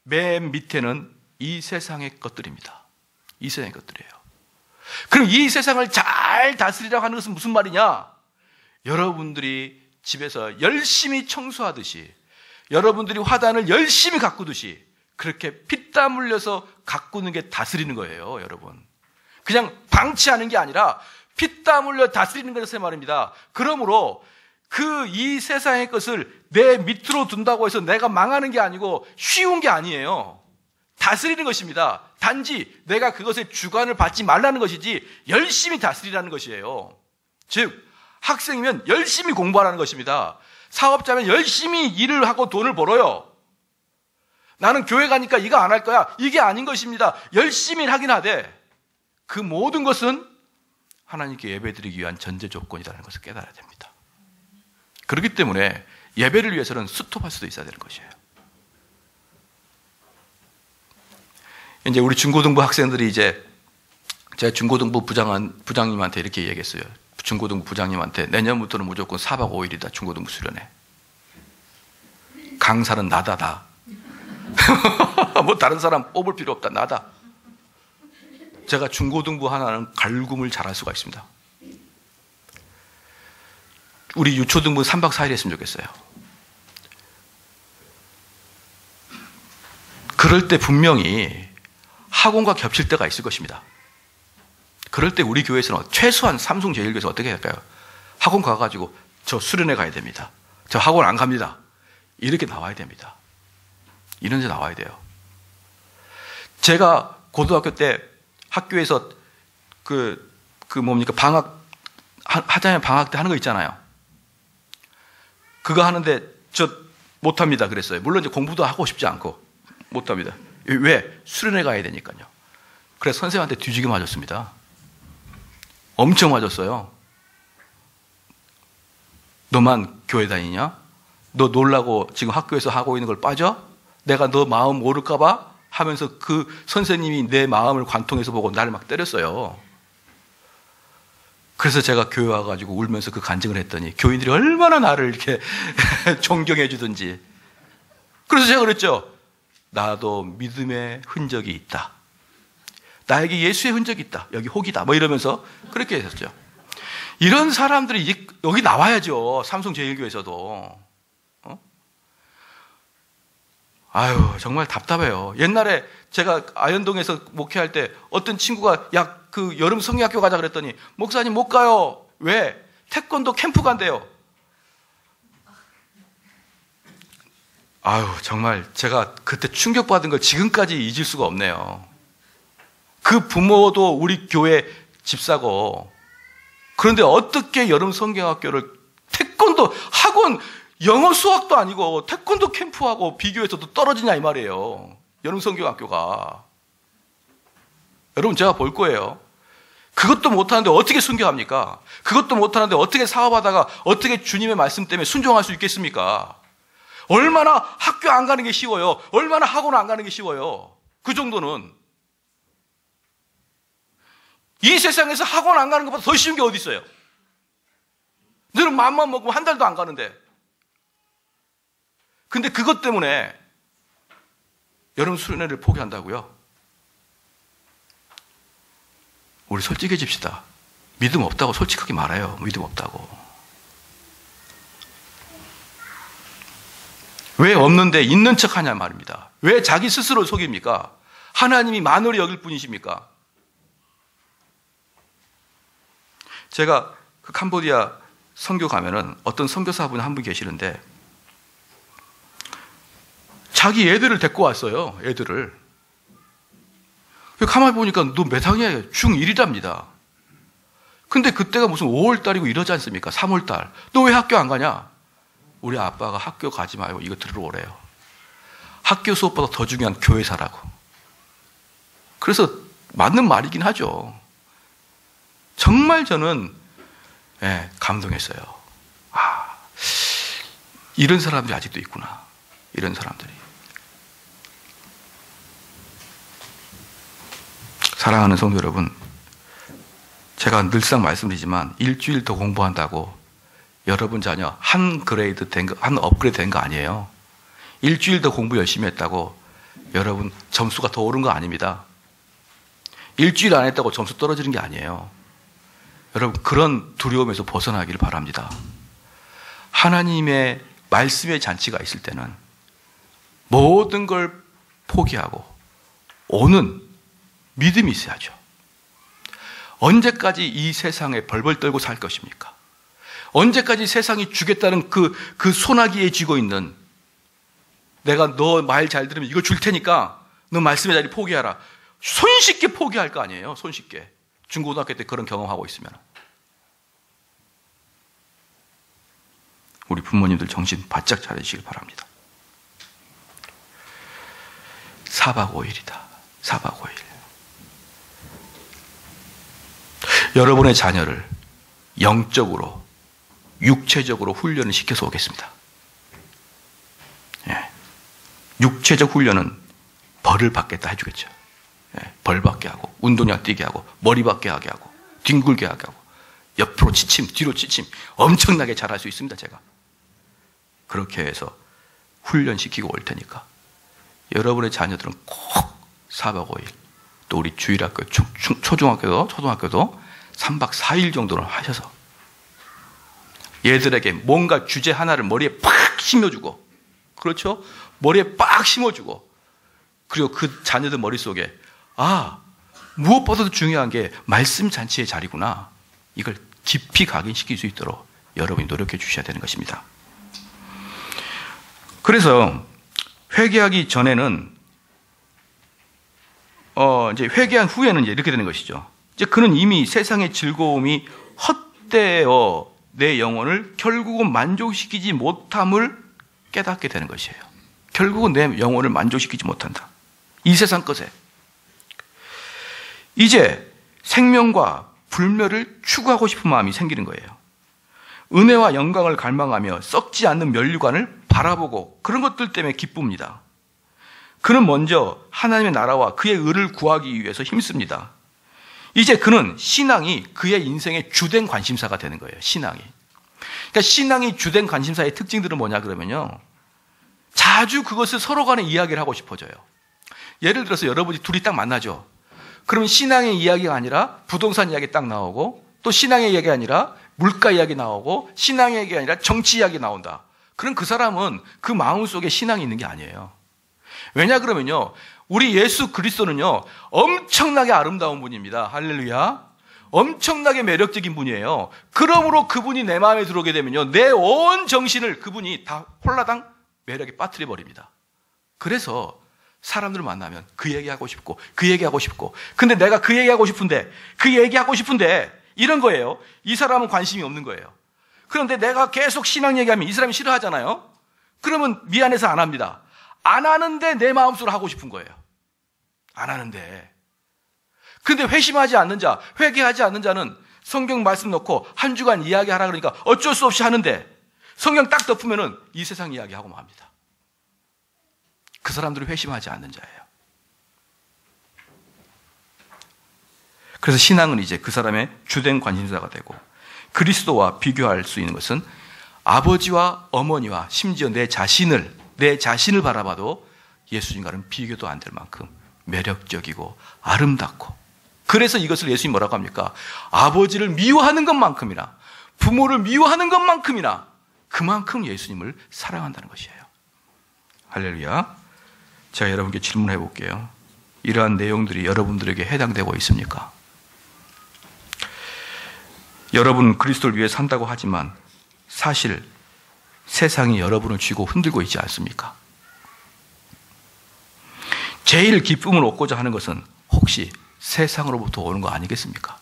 맨 밑에는 이 세상의 것들입니다. 이 세상의 것들이에요. 그럼 이 세상을 잘 다스리라고 하는 것은 무슨 말이냐? 여러분들이 집에서 열심히 청소하듯이 여러분들이 화단을 열심히 가꾸듯이 그렇게 피땀 흘려서 가꾸는 게 다스리는 거예요, 여러분. 그냥 방치하는 게 아니라 피땀 흘려 다스리는 것을 말입니다. 그러므로 이 세상의 것을 내 밑으로 둔다고 해서 내가 망하는 게 아니고 쉬운 게 아니에요. 다스리는 것입니다. 단지 내가 그것의 주관을 받지 말라는 것이지 열심히 다스리라는 것이에요. 즉 학생이면 열심히 공부하라는 것입니다. 사업자면 열심히 일을 하고 돈을 벌어요. 나는 교회 가니까 이거 안 할 거야. 이게 아닌 것입니다. 열심히 하긴 하되 그 모든 것은 하나님께 예배드리기 위한 전제 조건이라는 것을 깨달아야 됩니다. 그렇기 때문에 예배를 위해서는 스톱할 수도 있어야 되는 것이에요. 이제 우리 중고등부 학생들이 제가 중고등부 부장님한테 이렇게 얘기했어요. 중고등부 부장님한테 내년부터는 무조건 4박 5일이다. 중고등부 수련회. 강사는 나다 다. 뭐 다른 사람 뽑을 필요 없다. 나다. 제가 중고등부 하나는 갈굼을 잘할 수가 있습니다. 우리 유초등부 3박 4일 했으면 좋겠어요. 그럴 때 분명히 학원과 겹칠 때가 있을 것입니다. 그럴 때 우리 교회에서는 최소한 삼성제일교회에서 어떻게 할까요? 학원 가가지고 저 수련회 가야 됩니다. 저 학원 안 갑니다. 이렇게 나와야 됩니다. 이런 데 나와야 돼요. 제가 고등학교 때 학교에서 하자면 방학 때 하는 거 있잖아요. 그거 하는데 저 못합니다 그랬어요. 물론 이제 공부도 하고 싶지 않고 못합니다. 왜? 수련회 가야 되니까요. 그래서 선생님한테 뒤지게 맞았습니다. 엄청 맞았어요. 너만 교회 다니냐? 너 놀라고 지금 학교에서 하고 있는 걸 빠져? 내가 너 마음 모를까 봐? 하면서 그 선생님이 내 마음을 관통해서 보고 나를 막 때렸어요. 그래서 제가 교회 와가지고 울면서 그 간증을 했더니 교인들이 얼마나 나를 이렇게 존경해 주든지. 그래서 제가 그랬죠. 나도 믿음의 흔적이 있다. 나에게 예수의 흔적이 있다. 여기 혹이다. 뭐 이러면서 그렇게 했었죠. 이런 사람들이 여기 나와야죠. 삼성제일교회에서도. 아유, 정말 답답해요. 옛날에 제가 아현동에서 목회할 때 어떤 친구가 여름 성경학교 가자 그랬더니 목사님 못 가요. 왜? 태권도 캠프 간대요. 아유, 정말 제가 그때 충격받은 걸 지금까지 잊을 수가 없네요. 그 부모도 우리 교회 집사고, 그런데 어떻게 여름 성경학교를 태권도 학원, 영어 수학도 아니고 태권도 캠프하고 비교해서도 떨어지냐 이 말이에요. 여름 성경학교가. 여러분 제가 볼 거예요. 그것도 못하는데 어떻게 순교합니까? 그것도 못하는데 어떻게 사업하다가 어떻게 주님의 말씀 때문에 순종할 수 있겠습니까? 얼마나 학교 안 가는 게 쉬워요. 얼마나 학원 안 가는 게 쉬워요. 그 정도는. 이 세상에서 학원 안 가는 것보다 더 쉬운 게 어디 있어요? 너는 마음만 먹고 한 달도 안 가는데. 근데 그것 때문에 여름 수련회를 포기한다고요? 우리 솔직해집시다. 믿음 없다고 솔직하게 말해요. 믿음 없다고. 왜 없는데 있는 척 하냐 말입니다. 왜 자기 스스로 속입니까? 하나님이 만월히 여길 뿐이십니까? 제가 그 캄보디아 선교 가면은 어떤 선교사분 한 분 계시는데 자기 애들을 데리고 왔어요. 애들을. 가만히 보니까 너 몇 학년이야? 중1이랍니다. 근데 그때가 무슨 5월 달이고 이러지 않습니까? 3월 달. 너 왜 학교 안 가냐? 우리 아빠가 학교 가지 말고 이거 들으러 오래요. 학교 수업보다 더 중요한 교회사라고. 그래서 맞는 말이긴 하죠. 정말 저는 감동했어요. 이런 사람들이 아직도 있구나. 이런 사람들이. 사랑하는 성도 여러분, 제가 늘상 말씀드리지만 일주일 더 공부한다고 여러분 자녀 한 그레이드 된 거, 한 업그레이드 된 거 아니에요. 일주일 더 공부 열심히 했다고 여러분 점수가 더 오른 거 아닙니다. 일주일 안 했다고 점수 떨어지는 게 아니에요. 여러분 그런 두려움에서 벗어나기를 바랍니다. 하나님의 말씀의 잔치가 있을 때는 모든 걸 포기하고 오는 믿음이 있어야죠. 언제까지 이 세상에 벌벌 떨고 살 것입니까? 언제까지 세상이 주겠다는 그 소나기에 쥐고 있는, 내가 너 말 잘 들으면 이거 줄 테니까 너 말씀의 자리 포기하라. 손쉽게 포기할 거 아니에요. 손쉽게. 중고등학교 때 그런 경험하고 있으면. 우리 부모님들 정신 바짝 차리시길 바랍니다. 4박 5일이다. 4박 5일. 여러분의 자녀를 영적으로, 육체적으로 훈련을 시켜서 오겠습니다. 육체적 훈련은 벌을 받겠다 해주겠죠. 벌 받게 하고, 운동량 뛰게 하고, 머리 받게 하게 하고, 뒹굴게 하게 하고, 옆으로 지침, 뒤로 지침, 엄청나게 잘할 수 있습니다, 제가. 그렇게 해서 훈련시키고 올 테니까 여러분의 자녀들은 꼭 4박 5일, 또 우리 주일학교, 초등학교도 3박 4일 정도는 하셔서 얘들에게 뭔가 주제 하나를 머리에 팍 심어주고, 그렇죠? 머리에 빡 심어주고, 그리고 그 자녀들 머릿속에 무엇보다도 중요한 게 말씀 잔치의 자리구나, 이걸 깊이 각인시킬 수 있도록 여러분이 노력해 주셔야 되는 것입니다. 그래서 회개하기 전에는 이제 회개한 후에는 이제 이렇게 되는 것이죠. 이제 그는 이미 세상의 즐거움이 헛되어 내 영혼을 결국은 만족시키지 못함을 깨닫게 되는 것이에요. 결국은 내 영혼을 만족시키지 못한다. 이 세상 것에. 이제 생명과 불멸을 추구하고 싶은 마음이 생기는 거예요. 은혜와 영광을 갈망하며 썩지 않는 면류관을 바라보고 그런 것들 때문에 기쁩니다. 그는 먼저 하나님의 나라와 그의 의를 구하기 위해서 힘씁니다. 이제 그는 신앙이 그의 인생의 주된 관심사가 되는 거예요. 신앙이. 그러니까 신앙이 주된 관심사의 특징들은 뭐냐 그러면요, 자주 그것을 서로 간에 이야기를 하고 싶어져요. 예를 들어서 여러분이 둘이 딱 만나죠. 그러면 신앙의 이야기가 아니라 부동산 이야기 딱 나오고, 또 신앙의 이야기가 아니라 물가 이야기 나오고, 신앙의 이야기가 아니라 정치 이야기 나온다. 그럼 그 사람은 그 마음속에 신앙이 있는 게 아니에요. 왜냐 그러면요, 우리 예수 그리스도는요 엄청나게 아름다운 분입니다. 할렐루야. 엄청나게 매력적인 분이에요. 그러므로 그분이 내 마음에 들어오게 되면요, 내 온 정신을 그분이 다 홀라당 매력에 빠뜨려 버립니다. 그래서 사람들을 만나면 그 얘기하고 싶고 그 얘기하고 싶고, 근데 내가 그 얘기하고 싶은데 이런 거예요. 이 사람은 관심이 없는 거예요. 그런데 내가 계속 신앙 얘기하면 이 사람이 싫어하잖아요. 그러면 미안해서 안 합니다. 안 하는데 내 마음속으로 하고 싶은 거예요. 안 하는데. 근데 회심하지 않는 자, 회개하지 않는 자는 성경 말씀 넣고 한 주간 이야기하라 그러니까 어쩔 수 없이 하는데, 성경 딱 덮으면은 이 세상 이야기하고 맙니다. 그 사람들은 회심하지 않는 자예요. 그래서 신앙은 이제 그 사람의 주된 관심사가 되고, 그리스도와 비교할 수 있는 것은 아버지와 어머니와 심지어 내 자신을 바라봐도 예수님과는 비교도 안 될 만큼 매력적이고 아름답고 그래서 이것을 예수님이 뭐라고 합니까? 아버지를 미워하는 것만큼이나 부모를 미워하는 것만큼이나 그만큼 예수님을 사랑한다는 것이에요. 할렐루야. 제가 여러분께 질문해 볼게요. 이러한 내용들이 여러분들에게 해당되고 있습니까? 여러분 그리스도를 위해 산다고 하지만 사실 세상이 여러분을 쥐고 흔들고 있지 않습니까? 제일 기쁨을 얻고자 하는 것은 혹시 세상으로부터 오는 거 아니겠습니까?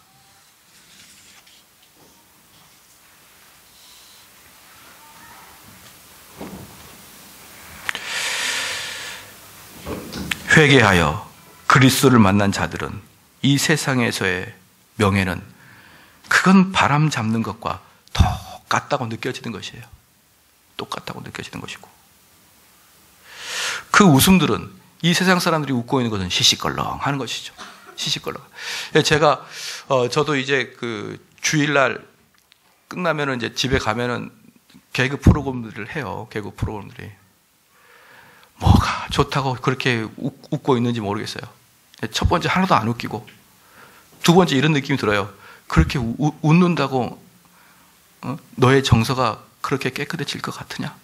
회개하여 그리스도를 만난 자들은 이 세상에서의 명예는 그건 바람 잡는 것과 똑같다고 느껴지는 것이에요. 똑같다고 느껴지는 것이고, 그 웃음들은 이 세상 사람들이 웃고 있는 것은 시시껄렁 하는 것이죠. 시시껄렁. 제가 저도 이제 그 주일날 끝나면은 이제 집에 가면은 개그 프로그램들을 해요. 개그 프로그램들이 뭐가 좋다고 그렇게 웃고 있는지 모르겠어요. 첫 번째 하나도 안 웃기고, 두 번째 이런 느낌이 들어요. 그렇게 웃는다고 너의 정서가 그렇게 깨끗해질 것 같으냐?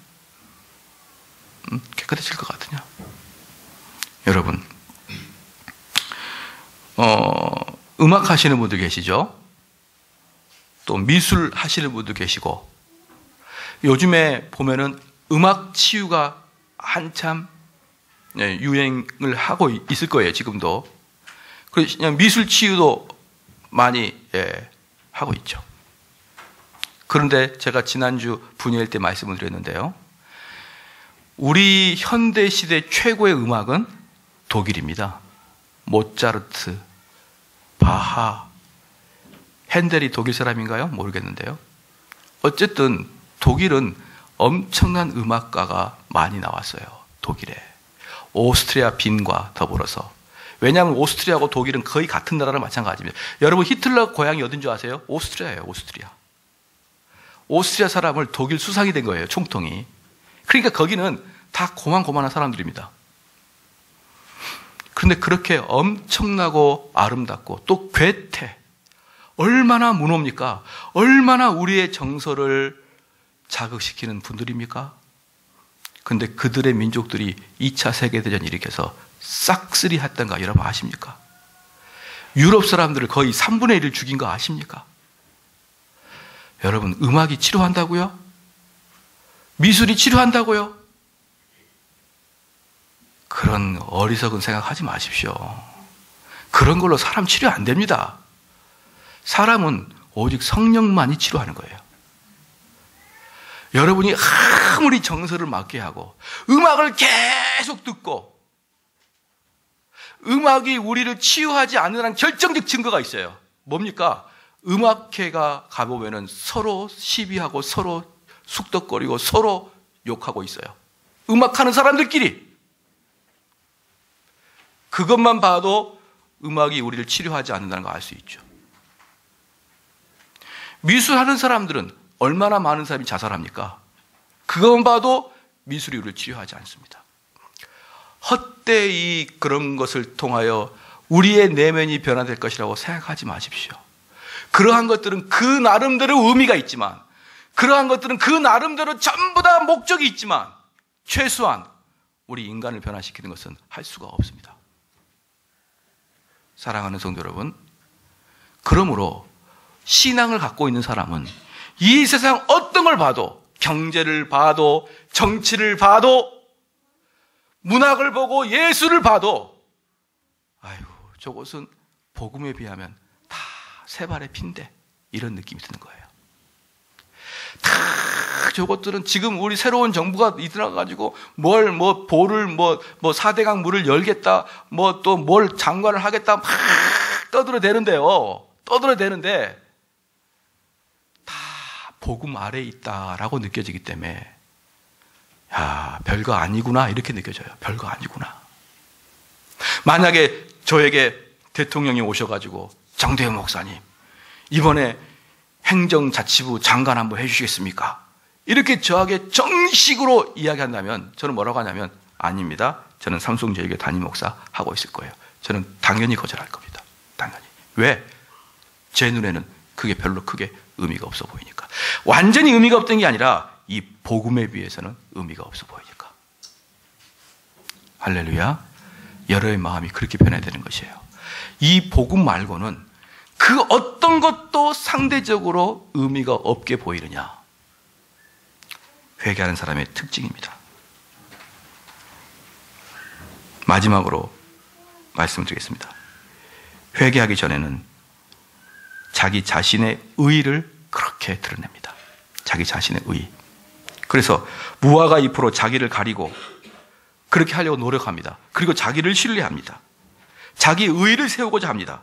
깨끗해질 것 같으냐? 여러분, 음악 하시는 분들 계시죠? 또 미술 하시는 분도 계시고, 요즘에 보면은 음악 치유가 한참 유행을 하고 있을 거예요, 지금도. 그냥 미술 치유도 많이 하고 있죠. 그런데 제가 지난주 분야일 때 말씀을 드렸는데요. 우리 현대 시대 최고의 음악은 독일입니다. 모차르트, 바하, 핸델이 독일 사람인가요? 모르겠는데요. 어쨌든 독일은 엄청난 음악가가 많이 나왔어요. 독일에. 오스트리아 빈과 더불어서. 왜냐하면 오스트리아하고 독일은 거의 같은 나라랑 마찬가지입니다. 여러분 히틀러 고향이 어딘 줄 아세요? 오스트리아예요. 오스트리아. 오스트리아 사람을 독일 수상이 된 거예요. 총통이. 그러니까 거기는 다 고만고만한 사람들입니다. 그런데 그렇게 엄청나고 아름답고 또 괴테, 얼마나 문호입니까? 얼마나 우리의 정서를 자극시키는 분들입니까? 근데 그들의 민족들이 2차 세계대전 일으켜서 싹쓸이 했던 거 여러분 아십니까? 유럽 사람들을 거의 3분의 1을 죽인 거 아십니까? 여러분, 음악이 치료한다고요? 미술이 치료한다고요? 그런 어리석은 생각하지 마십시오. 그런 걸로 사람 치료 안 됩니다. 사람은 오직 성령만이 치료하는 거예요. 여러분이 아무리 정서를 맞게 하고 음악을 계속 듣고 음악이 우리를 치유하지 않는다는 결정적 증거가 있어요. 뭡니까? 음악회가 가보면은 서로 시비하고 서로 숙덕거리고 서로 욕하고 있어요. 음악하는 사람들끼리. 그것만 봐도 음악이 우리를 치료하지 않는다는 걸 알 수 있죠. 미술하는 사람들은 얼마나 많은 사람이 자살합니까? 그것만 봐도 미술이 우리를 치료하지 않습니다. 헛되이 그런 것을 통하여 우리의 내면이 변화될 것이라고 생각하지 마십시오. 그러한 것들은 그 나름대로 의미가 있지만, 그러한 것들은 그 나름대로 전부 다 목적이 있지만, 최소한 우리 인간을 변화시키는 것은 할 수가 없습니다. 사랑하는 성도 여러분, 그러므로 신앙을 갖고 있는 사람은 이 세상 어떤 걸 봐도, 경제를 봐도, 정치를 봐도, 문학을 보고 예술을 봐도, 아이고, 저것은 복음에 비하면 다 세 발의 피인데, 이런 느낌이 드는 거예요. 다 저것들은 지금 우리 새로운 정부가 들어가가지고 볼을 4대강 물을 열겠다, 또 뭘 장관을 하겠다, 막 떠들어대는데요. 떠들어대는데 다 복음 아래에 있다라고 느껴지기 때문에, 야, 별거 아니구나, 이렇게 느껴져요. 별거 아니구나. 만약에 저에게 대통령이 오셔가지고, 정대영 목사님, 이번에 행정자치부 장관 한번 해주시겠습니까? 이렇게 저에게 정식으로 이야기한다면 저는 뭐라고 하냐면, 아닙니다. 저는 삼성제일교회 담임 목사 하고 있을 거예요. 저는 당연히 거절할 겁니다. 당연히. 왜? 제 눈에는 그게 별로 크게 의미가 없어 보이니까. 완전히 의미가 없던 게 아니라 이 복음에 비해서는 의미가 없어 보이니까. 할렐루야. 여러의 마음이 그렇게 변해야 되는 것이에요. 이 복음 말고는 그 어떤 것도 상대적으로 의미가 없게 보이느냐. 회개하는 사람의 특징입니다. 마지막으로 말씀드리겠습니다. 회개하기 전에는 자기 자신의 의의를 그렇게 드러냅니다. 자기 자신의 의의. 그래서 무화과 잎으로 자기를 가리고 그렇게 하려고 노력합니다. 그리고 자기를 신뢰합니다. 자기 의의를 세우고자 합니다.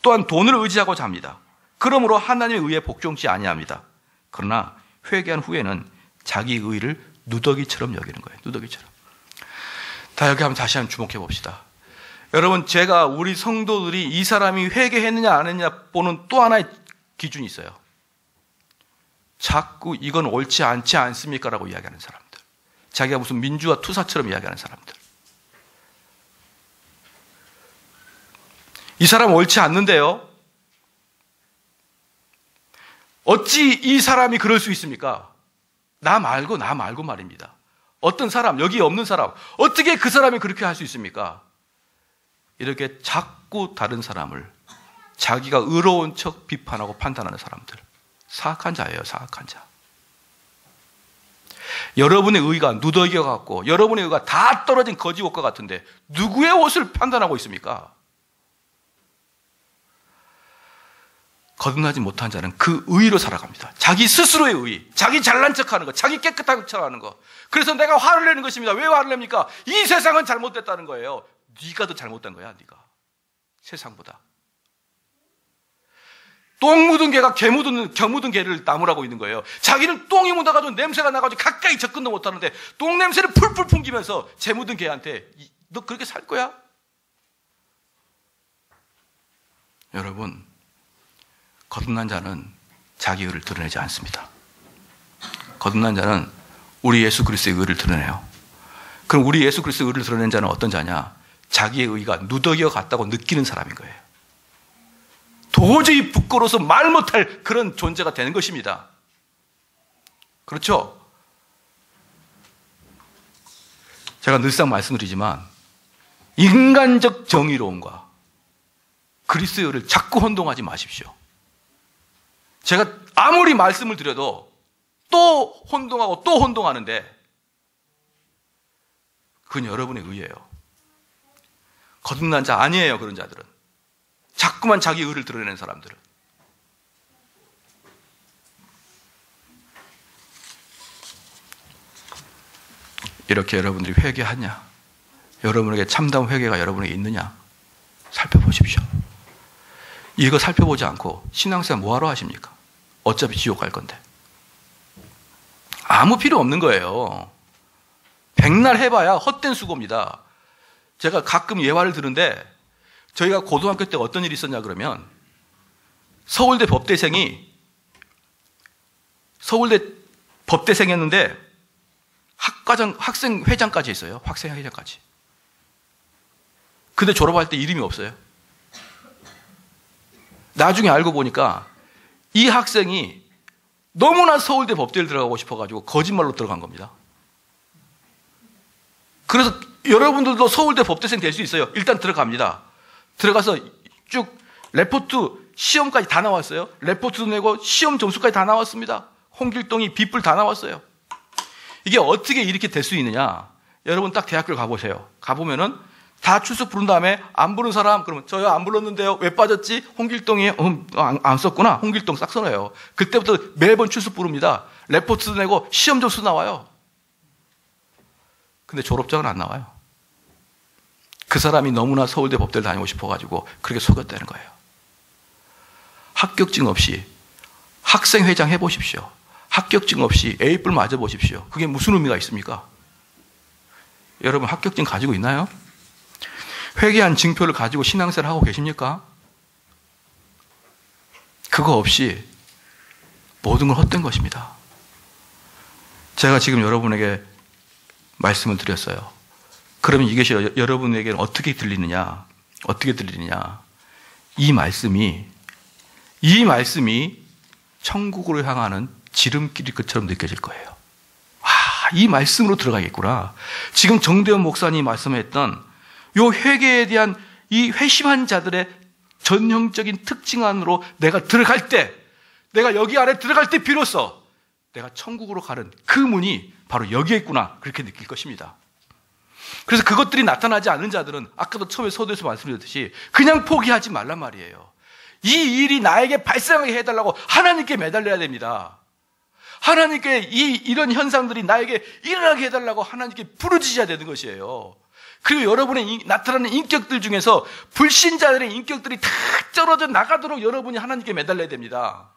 또한 돈을 의지하고자 합니다. 그러므로 하나님의 의에 복종치 아니합니다. 그러나 회개한 후에는 자기 의의를 누더기처럼 여기는 거예요. 누더기처럼. 다 여기 한번 다시 한번 주목해 봅시다. 여러분, 제가 우리 성도들이 이 사람이 회개했느냐 안 했느냐 보는 또 하나의 기준이 있어요. 자꾸 이건 옳지 않지 않습니까? 라고 이야기하는 사람들. 자기가 무슨 민주화 투사처럼 이야기하는 사람들. 이 사람 옳지 않는데요. 어찌 이 사람이 그럴 수 있습니까? 나 말고 말입니다. 어떤 사람, 여기 없는 사람, 어떻게 그 사람이 그렇게 할 수 있습니까? 이렇게 자꾸 다른 사람을 자기가 의로운 척 비판하고 판단하는 사람들. 사악한 자예요, 사악한 자. 여러분의 의가 누더기와 같고 여러분의 의가 다 떨어진 거지 옷과 같은데 누구의 옷을 판단하고 있습니까? 거듭나지 못한 자는 그 의로 살아갑니다. 자기 스스로의 의, 자기 잘난 척하는 것, 자기 깨끗하게 척하는 것. 그래서 내가 화를 내는 것입니다. 왜 화를 냅니까? 이 세상은 잘못됐다는 거예요. 네가 더 잘못된 거야, 네가. 세상보다. 똥 묻은 개가 겨 묻은 개를 나무라고 있는 거예요. 자기는 똥이 묻어가지고 냄새가 나가지고 가까이 접근도 못하는데 똥 냄새를 풀풀 풍기면서 재 묻은 개한테 너 그렇게 살 거야? 여러분, 거듭난 자는 자기 의를 드러내지 않습니다. 거듭난 자는 우리 예수 그리스도의 의를 드러내요. 그럼 우리 예수 그리스도의 의를 드러낸 자는 어떤 자냐? 자기의 의가 누더기와 같다고 느끼는 사람인 거예요. 도저히 부끄러워서 말 못할 그런 존재가 되는 것입니다. 그렇죠? 제가 늘상 말씀드리지만 인간적 정의로움과 그리스도의 의를 자꾸 혼동하지 마십시오. 제가 아무리 말씀을 드려도 또 혼동하고 또 혼동하는데 그건 여러분의 의예요. 거듭난 자 아니에요, 그런 자들은. 자꾸만 자기 의를 드러내는 사람들은. 이렇게 여러분들이 회개하냐? 여러분에게 참다운 회개가 여러분에게 있느냐? 살펴보십시오. 이거 살펴보지 않고 신앙생활 뭐하러 하십니까? 어차피 지옥 갈 건데. 아무 필요 없는 거예요. 백날 해봐야 헛된 수고입니다. 제가 가끔 예화를 들은데 저희가 고등학교 때 어떤 일이 있었냐 그러면 서울대 법대생이었는데 학생회장까지 했어요. 학생회장까지. 근데 졸업할 때 이름이 없어요. 나중에 알고 보니까 이 학생이 너무나 서울대 법대를 들어가고 싶어가지고 거짓말로 들어간 겁니다. 그래서 여러분들도 서울대 법대생 될 수 있어요. 일단 들어갑니다. 들어가서 쭉 레포트 시험까지 다 나왔어요. 레포트도 내고 시험 점수까지 다 나왔습니다. 홍길동이 빗불 다 나왔어요. 이게 어떻게 이렇게 될 수 있느냐? 여러분 딱 대학교를 가보세요. 가보면은 다 출석 부른 다음에 안 부른 사람 그러면 저요 안 불렀는데요. 왜 빠졌지? 홍길동이 안 썼구나. 홍길동 싹 써놔요. 그때부터 매번 출석 부릅니다. 레포트도 내고 시험 점수 나와요. 근데 졸업장은 안 나와요. 그 사람이 너무나 서울대 법대를 다니고 싶어가지고 그렇게 속였다는 거예요. 합격증 없이 학생회장 해보십시오. 합격증 없이 A뿔 맞아보십시오. 그게 무슨 의미가 있습니까? 여러분 합격증 가지고 있나요? 회개한 증표를 가지고 신앙생활 하고 계십니까? 그거 없이 모든 걸 헛된 것입니다. 제가 지금 여러분에게 말씀을 드렸어요. 그러면 이것이 여러분에게는 어떻게 들리느냐? 어떻게 들리느냐? 이 말씀이 천국으로 향하는 지름길일 것처럼 느껴질 거예요. 와, 이 말씀으로 들어가겠구나. 지금 정대원 목사님이 말씀했던 요 회개에 대한 이 회심한 자들의 전형적인 특징 안으로 내가 들어갈 때, 내가 여기 안에 들어갈 때 비로소 내가 천국으로 가는 그 문이 바로 여기에 있구나, 그렇게 느낄 것입니다. 그래서 그것들이 나타나지 않는 자들은 아까도 처음에 서두에서 말씀드렸듯이 그냥 포기하지 말란 말이에요. 이 일이 나에게 발생하게 해달라고 하나님께 매달려야 됩니다. 하나님께 이런 현상들이 나에게 일어나게 해달라고 하나님께 부르짖어야 되는 것이에요. 그리고 여러분의 나타나는 인격들 중에서 불신자들의 인격들이 다 떨어져 나가도록 여러분이 하나님께 매달려야 됩니다.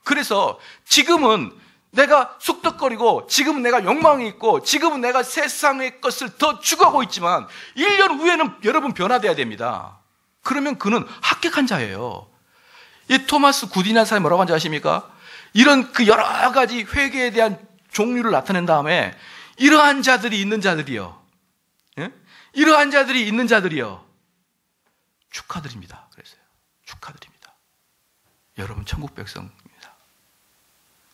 그래서 지금은 내가 숙덕거리고, 지금은 내가 욕망이 있고, 지금은 내가 세상의 것을 더 추구하고 있지만 1년 후에는 여러분 변화돼야 됩니다. 그러면 그는 합격한 자예요. 이 토마스 굿이라는 사람이 뭐라고 한지 아십니까? 이런 그 여러 가지 회개에 대한 종류를 나타낸 다음에 이러한 자들이 있는 자들이요, 예? 이러한 자들이 있는 자들이요, 축하드립니다. 그랬어요. 축하드립니다. 여러분 천국 백성입니다.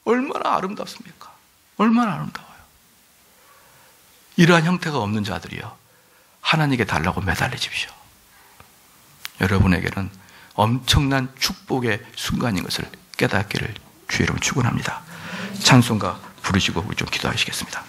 얼마나 아름답습니까? 얼마나 아름다워요. 이러한 형태가 없는 자들이요, 하나님께 달라고 매달리십시오. 여러분에게는 엄청난 축복의 순간인 것을 깨닫기를 주의 이름으로 축원합니다. 찬송가 부르시고 우리 좀 기도하시겠습니다.